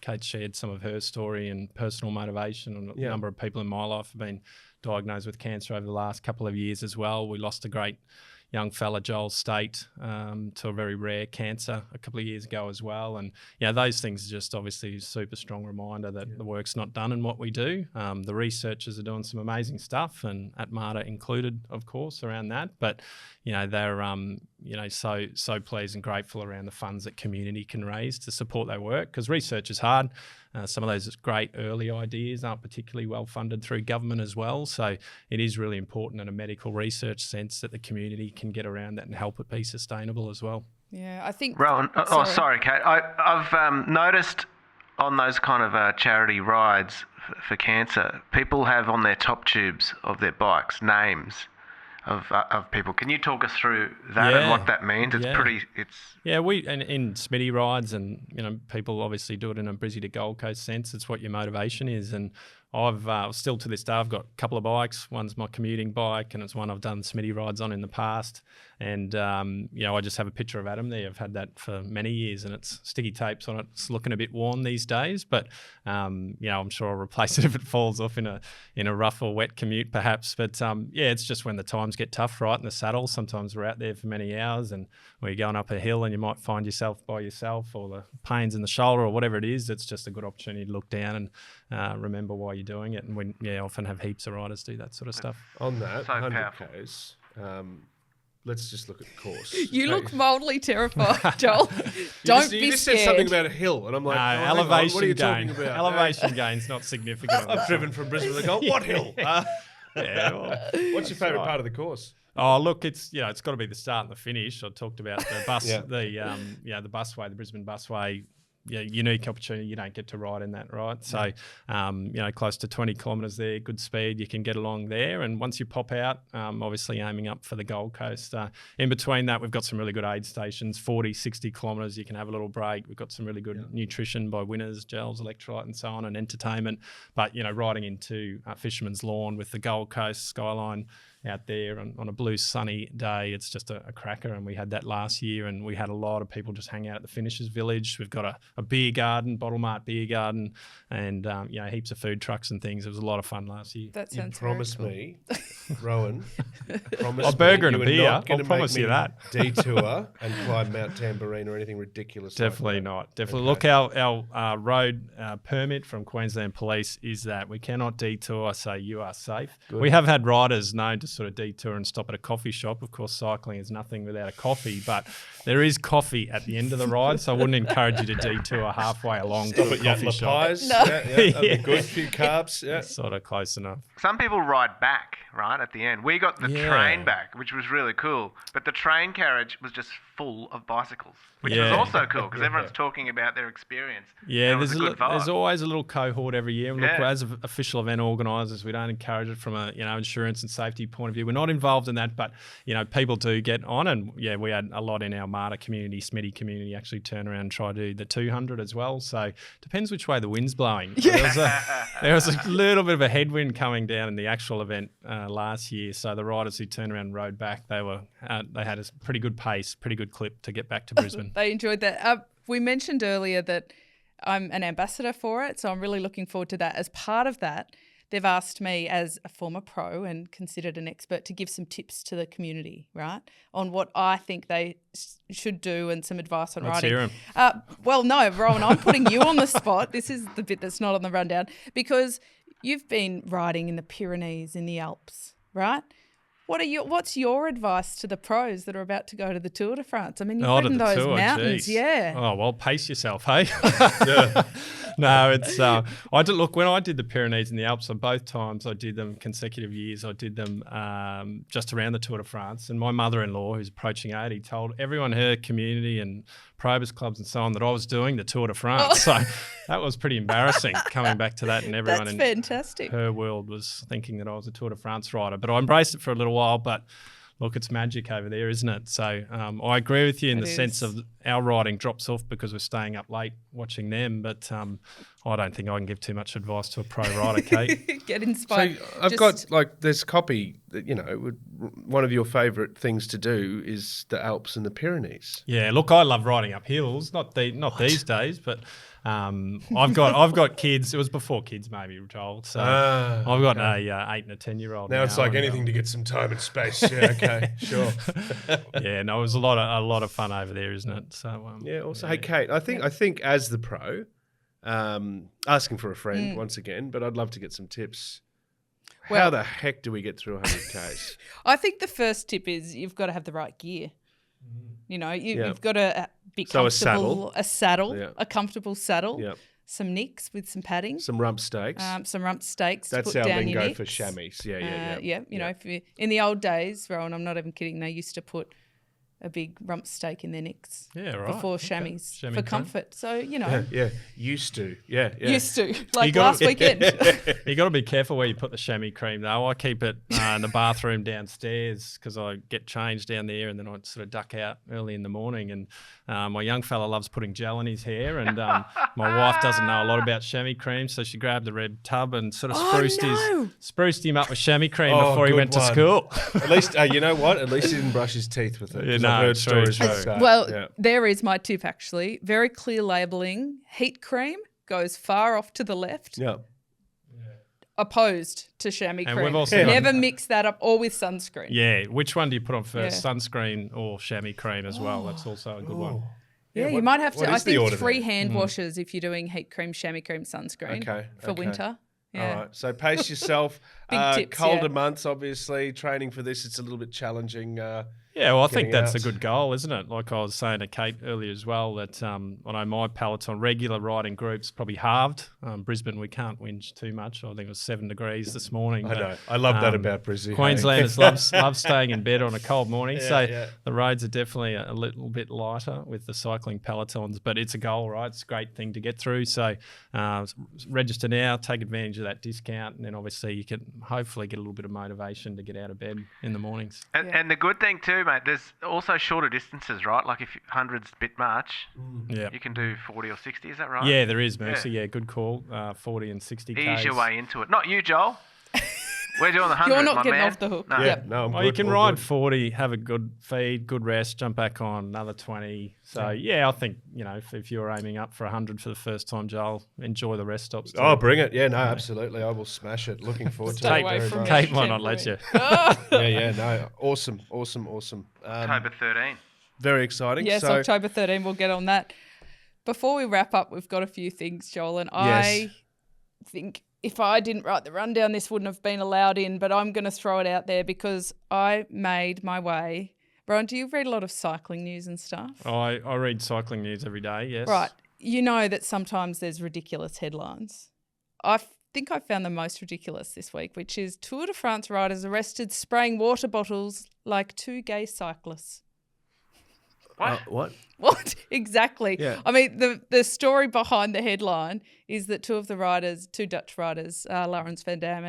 Kate shared some of her story and personal motivation, and a number of people in my life have been diagnosed with cancer over the last couple of years as well. We lost a great young fella, Joel State, to a very rare cancer a couple of years ago as well. And, those things are just obviously a super strong reminder that the work's not done in what we do. The researchers are doing some amazing stuff, and at MARTA included, of course, around that. But, they're, so pleased and grateful around the funds that community can raise to support their work, because research is hard. Some of those great early ideas aren't particularly well funded through government as well. So it is really important in a medical research sense that the community can get around that and help it be sustainable as well. Yeah, I think... Rowan, sorry, Kate. I've noticed on those kind of charity rides for cancer, people have on their top tubes of their bikes names of people. Can you talk us through that and what that means? It's pretty. We in Smiddy rides, and people obviously do it in a Brizzy to Gold Coast sense. It's what your motivation is, and I've still to this day I've got a couple of bikes. One's my commuting bike, and it's one I've done Smiddy rides on in the past. And I just have a picture of Adam there. I've had that for many years, and it's sticky tapes on it. It's looking a bit worn these days, but I'm sure I'll replace it if it falls off in a rough or wet commute, perhaps. But it's just when the times get tough, right, in the saddle. Sometimes we're out there for many hours, and we're going up a hill, and you might find yourself by yourself, or the pains in the shoulder, or whatever it is. It's just a good opportunity to look down and remember why you're doing it. And we often have heaps of riders do that sort of stuff. On that, So 100 Ks. Let's just look at the course. You look mildly terrified, Joel. Don't be you just scared. said something about a hill, and I'm like, elevation what are you gain. talking about? Elevation gain's not significant. I've driven from Brisbane to Gold. What hill? What's your favourite part of the course? Oh, look, it's got to be the start and the finish. I talked about the bus, the busway, the Brisbane busway. Unique opportunity. You don't get to ride in that, right? So, close to 20 kilometres there, good speed. You can get along there. And once you pop out, obviously aiming up for the Gold Coast. In between that, we've got some really good aid stations, 40, 60 kilometres. You can have a little break. We've got some really good nutrition by Winners, gels, electrolyte and so on, and entertainment. But, riding into Fisherman's Lawn with the Gold Coast skyline out there on a blue sunny day, it's just a cracker. And we had that last year, and we had a lot of people just hang out at the Finishers Village. We've got a beer garden, Bottle Mart beer garden, and heaps of food trucks and things. It was a lot of fun last year. That You sounds promised very cool. me, Rowan, A burger and a you were beer. not gonna I'll promise make you me that. detour and climb Mount Tambourine or anything ridiculous. Definitely like that. not. Definitely. Okay. Look, our road permit from Queensland Police is that we cannot detour, so you are safe. Good. We have had riders known to sort of detour and stop at a coffee shop. Of course, cycling is nothing without a coffee, but there is coffee at the end of the ride, so I wouldn't encourage you to detour halfway along to a coffee shop. Pies. No. That'd be good. A few carbs. Yeah. Sort of close enough. Some people ride back, right, at the end. We got the train back, which was really cool. But the train carriage was just full of bicycles, which was also cool because everyone's talking about their experience. Yeah, and it was a good vibe. there's always a little cohort every year. And look, Yeah. as official event organisers, we don't encourage it from a insurance and safety point of view. We're not involved in that, but people do get on. And we had a lot in our MARTA community, Smiddy community, actually turn around and try to do the 200 as well. So depends which way the wind's blowing. There was a little bit of a headwind coming down in the actual event last year. So the riders who turned around and rode back, they had a pretty good pace, pretty good clip to get back to Brisbane. They enjoyed that. We mentioned earlier that I'm an ambassador for it, so I'm really looking forward to that. As part of that, they've asked me as a former pro and considered an expert to give some tips to the community, right, on what I think they should do and some advice on Let's riding. hear 'em. Well, no, Rowan, I'm putting you on the spot. This is the bit that's not on the rundown because you've been riding in the Pyrenees, in the Alps, right? What's your advice to the pros that are about to go to the Tour de France? I mean, you've ridden those mountains, geez. yeah. Oh, well, pace yourself, hey? No, it's I did look when I did the Pyrenees and the Alps. On both times, I did them consecutive years. I did them just around the Tour de France. And my mother-in-law, who's approaching 80, told everyone in her community and probers clubs and so on that I was doing the Tour de France. So that was pretty embarrassing coming back to that, and everyone That's in fantastic. her world was thinking that I was a Tour de France rider. But I embraced it for a little while. But look, it's magic over there, isn't it? So I agree with you in the sense of our riding drops off because we're staying up late watching them. But I don't think I can give too much advice to a pro rider, Kate. Get inspired. So I've got there's copy that one of your favourite things to do is the Alps and the Pyrenees. Yeah, look, I love riding up hills. Not these days, but I've got kids. It was before kids, maybe, Joel. So I've got a 8 and a 10-year-old. Now it's like anything to get some time and space. Yeah, okay, sure. Yeah, no, it was a lot of fun over there, isn't it? So yeah. Also, hey, Kate, I think as the pro, asking for a friend once again, but I'd love to get some tips. Well, how the heck do we get through 100Ks? I think the first tip is you've got to have the right gear. You've got to be comfortable. A saddle. Yeah. A comfortable saddle. Yeah. Some nicks with some padding. Some rump stakes. That's our down lingo your for chamois. Yeah. If you in the old days, Rowan, I'm not even kidding, they used to put a big rump stake in their necks. Yeah, right. Before chamois for comfort. So, Yeah, used to. Yeah. Used to. Like last weekend. You got to be careful where you put the chamois cream, though. I keep it in the bathroom downstairs because I get changed down there and then I sort of duck out early in the morning. And my young fella loves putting gel in his hair, and my wife doesn't know a lot about chamois cream, so she grabbed the red tub and sort of spruced him up with chamois cream before he went to school. At least, you know what? At least he didn't brush his teeth with it. Yeah, I've heard stories like that. Well, there is my tip, actually. Very clear labelling. Heat cream goes far off to the left. Yeah. Opposed to chamois And cream. we've also Never mix that up, or with sunscreen. Yeah, which one do you put on first, sunscreen or chamois cream as well? That's also a good one. Yeah, you might have to. I think 3 hand Mm. washes if you're doing heat cream, chamois cream, sunscreen for winter. Yeah. All right. So pace yourself. Big tips, colder months, obviously. Training for this, it's a little bit challenging. Yeah, well, I think that's out. a good goal, isn't it? Like I was saying to Kate earlier as well, that I know my peloton regular riding groups probably halved. Brisbane, we can't whinge too much. I think it was 7 degrees this morning. I know. I love that about Brisbane. Queenslanders love staying in bed on a cold morning. The roads are definitely a little bit lighter with the cycling pelotons, but it's a goal, right? It's a great thing to get through. So register now, take advantage of that discount, and then obviously you can hopefully get a little bit of motivation to get out of bed in the mornings. And the good thing too, mate, there's also shorter distances, right? Like if 100's a bit much, you can do 40 or 60, is that right? Yeah, there is, Mercy. Yeah, good call. 40 and 60 Ks. Ease your way into it. Not you, Joel. We're doing the 100, You're not getting man. off the hook. No. Yep. No, I'm Well, good, you can all ride good. 40, have a good feed, good rest, jump back on another 20. So, I think, if you're aiming up for 100 for the first time, Joel, enjoy the rest stops too. Oh, bring it. Yeah, no, absolutely. I will smash it. Looking forward to Stay it. away very from much. Kate might not let you. No. Awesome. October 13. Very exciting. Yes, So, October 13, we'll get on that. Before we wrap up, we've got a few things, Joel, and Yes. I think if I didn't write the rundown, this wouldn't have been allowed in, but I'm going to throw it out there because I made my way. Brian, do you read a lot of cycling news and stuff? I read cycling news every day, yes. Right. You know that sometimes there's ridiculous headlines. I think I found the most ridiculous this week, which is Tour de France riders arrested spraying water bottles like 2 gay cyclists. what? What? Exactly. Yeah. I mean, the story behind the headline is that 2 Dutch riders, Laurens van Dam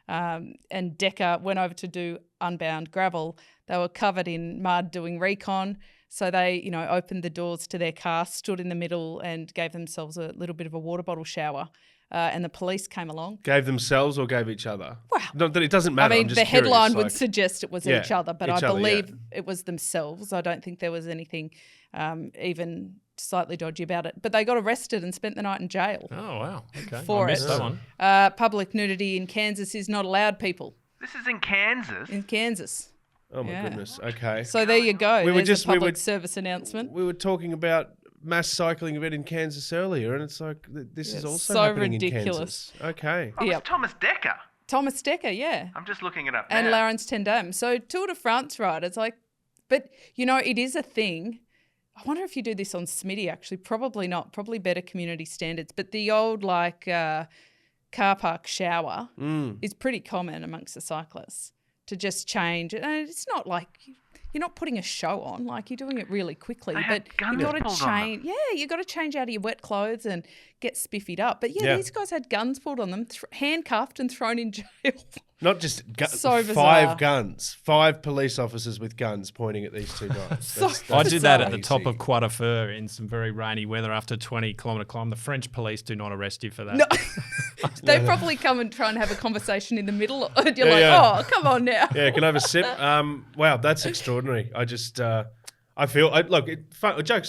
and Dekker, went over to do unbound gravel. They were covered in mud doing recon. So they, opened the doors to their car, stood in the middle and gave themselves a little bit of a water bottle shower. And the police came along. Gave themselves or gave each other? Wow. No, it doesn't matter. I mean, I'm just the curious, headline would suggest it was each other, but each I other, believe it was themselves. I don't think there was anything even slightly dodgy about it. But they got arrested and spent the night in jail. Oh, wow. Okay. For I missed it. that one. Public nudity in Kansas is not allowed, people. This is in Kansas. In Kansas. Oh, my goodness. Okay. So there you go. We were There's just- a we public were- service announcement. We were talking about mass cycling event in Kansas earlier, and it's like this is also so happening ridiculous. in Kansas. Okay. Oh, Yep. it's Thomas Dekker. Thomas Dekker, yeah. I'm just looking it up And now. Laurens van Dam. So Tour de France riders, but it is a thing. I wonder if you do this on Smiddy, actually. Probably not. Probably better community standards. But the old, car park shower is pretty common amongst the cyclists to just change. And it's not like you're not putting a show on. Like, you're doing it really quickly. But you've got to change. Yeah, you've got to change out of your wet clothes and get spiffied up. But, these guys had guns pulled on them, handcuffed and thrown in jail. Not just So bizarre. 5 guns, 5 police officers with guns pointing at these 2 guys. I did that at the top of Croix de Fer in some very rainy weather after a 20-kilometre climb. The French police do not arrest you for that. No. They probably come and try and have a conversation in the middle. And you're oh, come on now. Yeah, can I have a sip? Wow, that's extraordinary. I just, jokes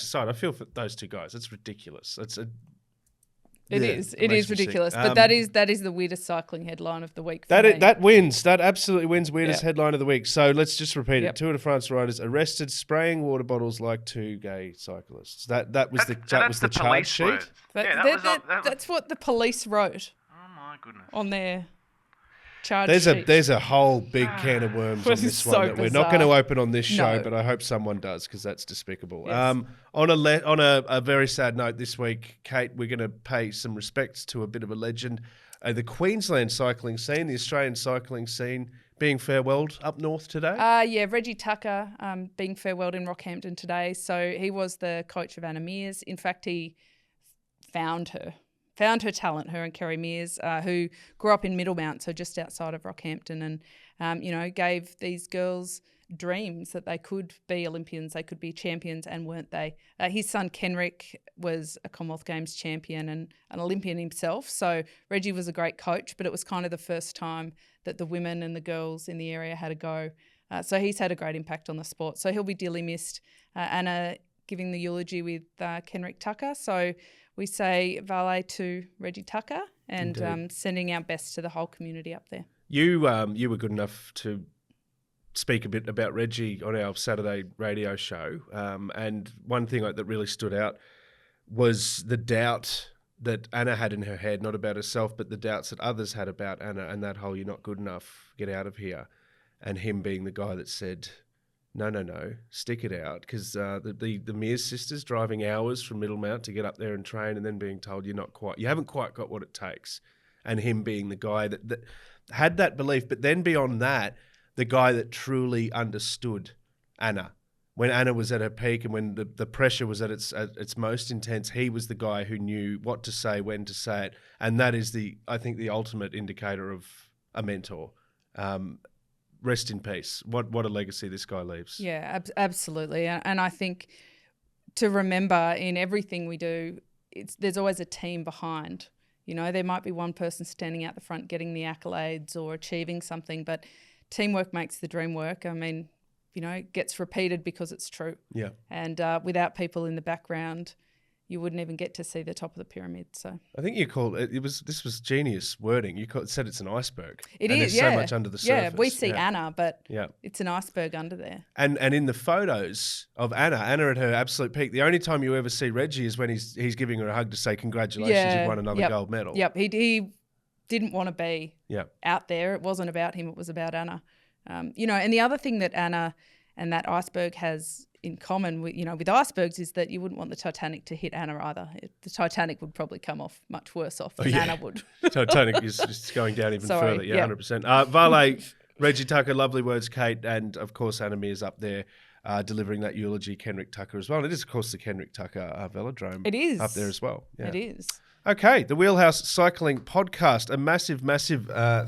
aside, I feel for those 2 guys. It's ridiculous. It is ridiculous. But that is the weirdest cycling headline of the week for me. That wins. That absolutely wins weirdest headline of the week. So let's just repeat it. Tour de France riders arrested spraying water bottles like 2 gay cyclists. That was the charge sheet. That's what the police wrote. Oh my goodness. On their charge sheet. There's a whole big can of worms on this one that we're not going to open on this show, but I hope someone does, because that's despicable. Yes. On a very sad note this week, Kate, we're going to pay some respects to a bit of a legend. The Queensland cycling scene, the Australian cycling scene, being farewelled up north today. Reggie Tucker being farewelled in Rockhampton today. So he was the coach of Anna Meares. In fact, he found her talent, her and Kerry Mears, who grew up in Middlemount, so just outside of Rockhampton, and gave these girls dreams that they could be Olympians, they could be champions, and weren't they? His son Kenrick was a Commonwealth Games champion and an Olympian himself, so Reggie was a great coach, but it was kind of the first time that the women and the girls in the area had a go. So he's had a great impact on the sport. So he'll be dearly missed. Anna giving the eulogy with Kenrick Tucker, so we say valet to Reggie Tucker and sending our best to the whole community up there. You were good enough to speak a bit about Reggie on our Saturday radio show, and one thing that really stood out was the doubt that Anna had in her head, not about herself, but the doubts that others had about Anna, and that whole "you're not good enough, get out of here," and him being the guy that said, No, stick it out, because the Mears sisters driving hours from Middlemount to get up there and train, and then being told you haven't quite got what it takes, and him being the guy that had that belief, but then beyond that, the guy that truly understood Anna when Anna was at her peak and when the pressure was at its most intense. He was the guy who knew what to say, when to say it, and that is I think the ultimate indicator of a mentor. Rest in peace. What a legacy this guy leaves. Yeah, absolutely. And I think to remember in everything we do, there's always a team behind. There might be one person standing out the front getting the accolades or achieving something, but teamwork makes the dream work. I mean, it gets repeated because it's true. Yeah. And without people in the background, you wouldn't even get to see the top of the pyramid. So I think you called this was genius wording. You said it's an iceberg. There's so much under the surface. Yeah, we see Anna, but it's an iceberg under there. And in the photos of Anna at her absolute peak, the only time you ever see Reggie is when he's giving her a hug to say congratulations, you've won another gold medal. Yep, he didn't want to be out there. It wasn't about him. It was about Anna. And the other thing that Anna and that iceberg has in common with icebergs is that you wouldn't want the Titanic to hit Anna either. The Titanic would probably come off much worse off than Anna would. Titanic is just going down even further. Yeah, 100%. Valet, Reggie Tucker, lovely words, Kate, and of course Anna Meares up there delivering that eulogy, Kenrick Tucker as well. And it is, of course, the Kenrick Tucker velodrome. It is. Up there as well. Yeah. It is. Okay, the Wheelhouse Cycling Podcast. A massive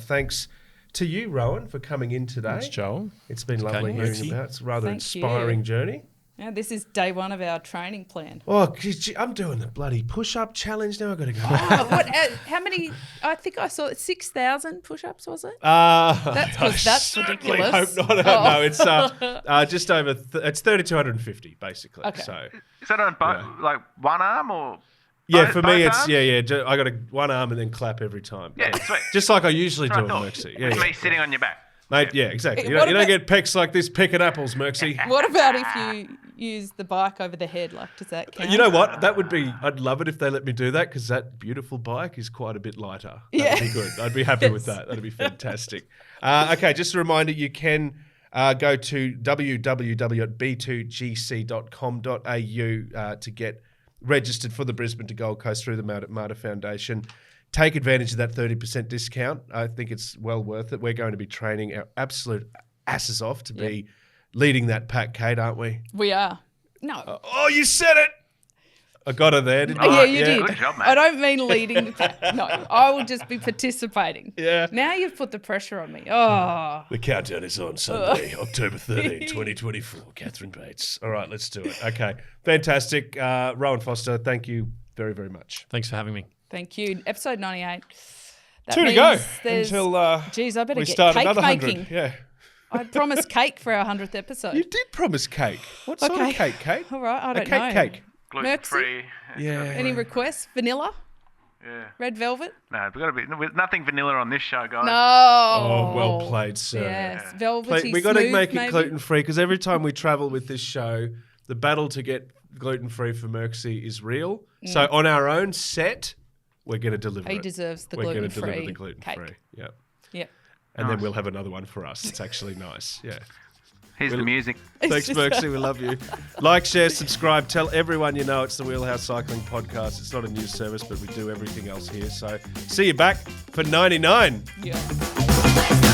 thanks to you, Rowan, for coming in today. Thanks, Joel. It's been lovely hearing about. It's a rather inspiring journey. Yeah, this is day one of our training plan. Oh, I'm doing the bloody push-up challenge now. I've got to go. How many? I think I saw 6,000 push-ups, was it? That's ridiculous. I hope not. No, it's just over. It's 3,250 basically. Okay. So is that on like one arm or? Yeah, for me it's I got one arm and then clap every time. Yeah, sweet. Just like I usually do on Merksy. Yeah, me sitting on your back. Mate, yeah, exactly. You don't get pecs like this picking apples, Merksy. What about if you use the bike over the head? Like, does that count? You know what? That would be, I'd love it if they let me do that, because that beautiful bike is quite a bit lighter. That'd be good. I'd be happy with that. That'd be fantastic. Okay, just a reminder, you can go to www.b2gc.com.au to get registered for the Brisbane to Gold Coast through the Mater Foundation. Take advantage of that 30% discount. I think it's well worth it. We're going to be training our absolute asses off to be leading that pack, Kate, aren't we? We are. No. Oh, you said it! I got her there, didn't Oh, you? yeah, you did. Good job, mate. I don't mean leading the pack. No, I will just be participating. Yeah. Now you've put the pressure on me. Oh. The countdown is on Sunday, October 13, 2024. Catherine Bates. All right, let's do it. Okay, fantastic. Rowan Foster, thank you very, very much. Thanks for having me. Thank you. Episode 98. That 2 to go means there's- until Geez, I better we get start cake another making. 100. Yeah. I promised cake for our 100th episode. You did promise cake. What sort of cake, Kate? All right, I A don't know. cake. Gluten-free. Yeah. Any requests? Vanilla? Yeah. Red velvet? No, we've got to be with nothing vanilla on this show, guys. No. Oh, well played, sir. Yes, velvety, We got to smooth, make it maybe. gluten-free because every time we travel with this show, the battle to get gluten-free for Merksy is real. So on our own set, we're going to deliver He it. deserves the We're going to gluten-free deliver the gluten-free. cake. Yeah. Yep. And then we'll have another one for us. It's actually nice. Yeah. Here's the music. Thanks, Merksy. We love you. Like, share, subscribe. Tell everyone you know it's the Wheelhouse Cycling Podcast. It's not a news service, but we do everything else here. So see you back for 99. Yeah.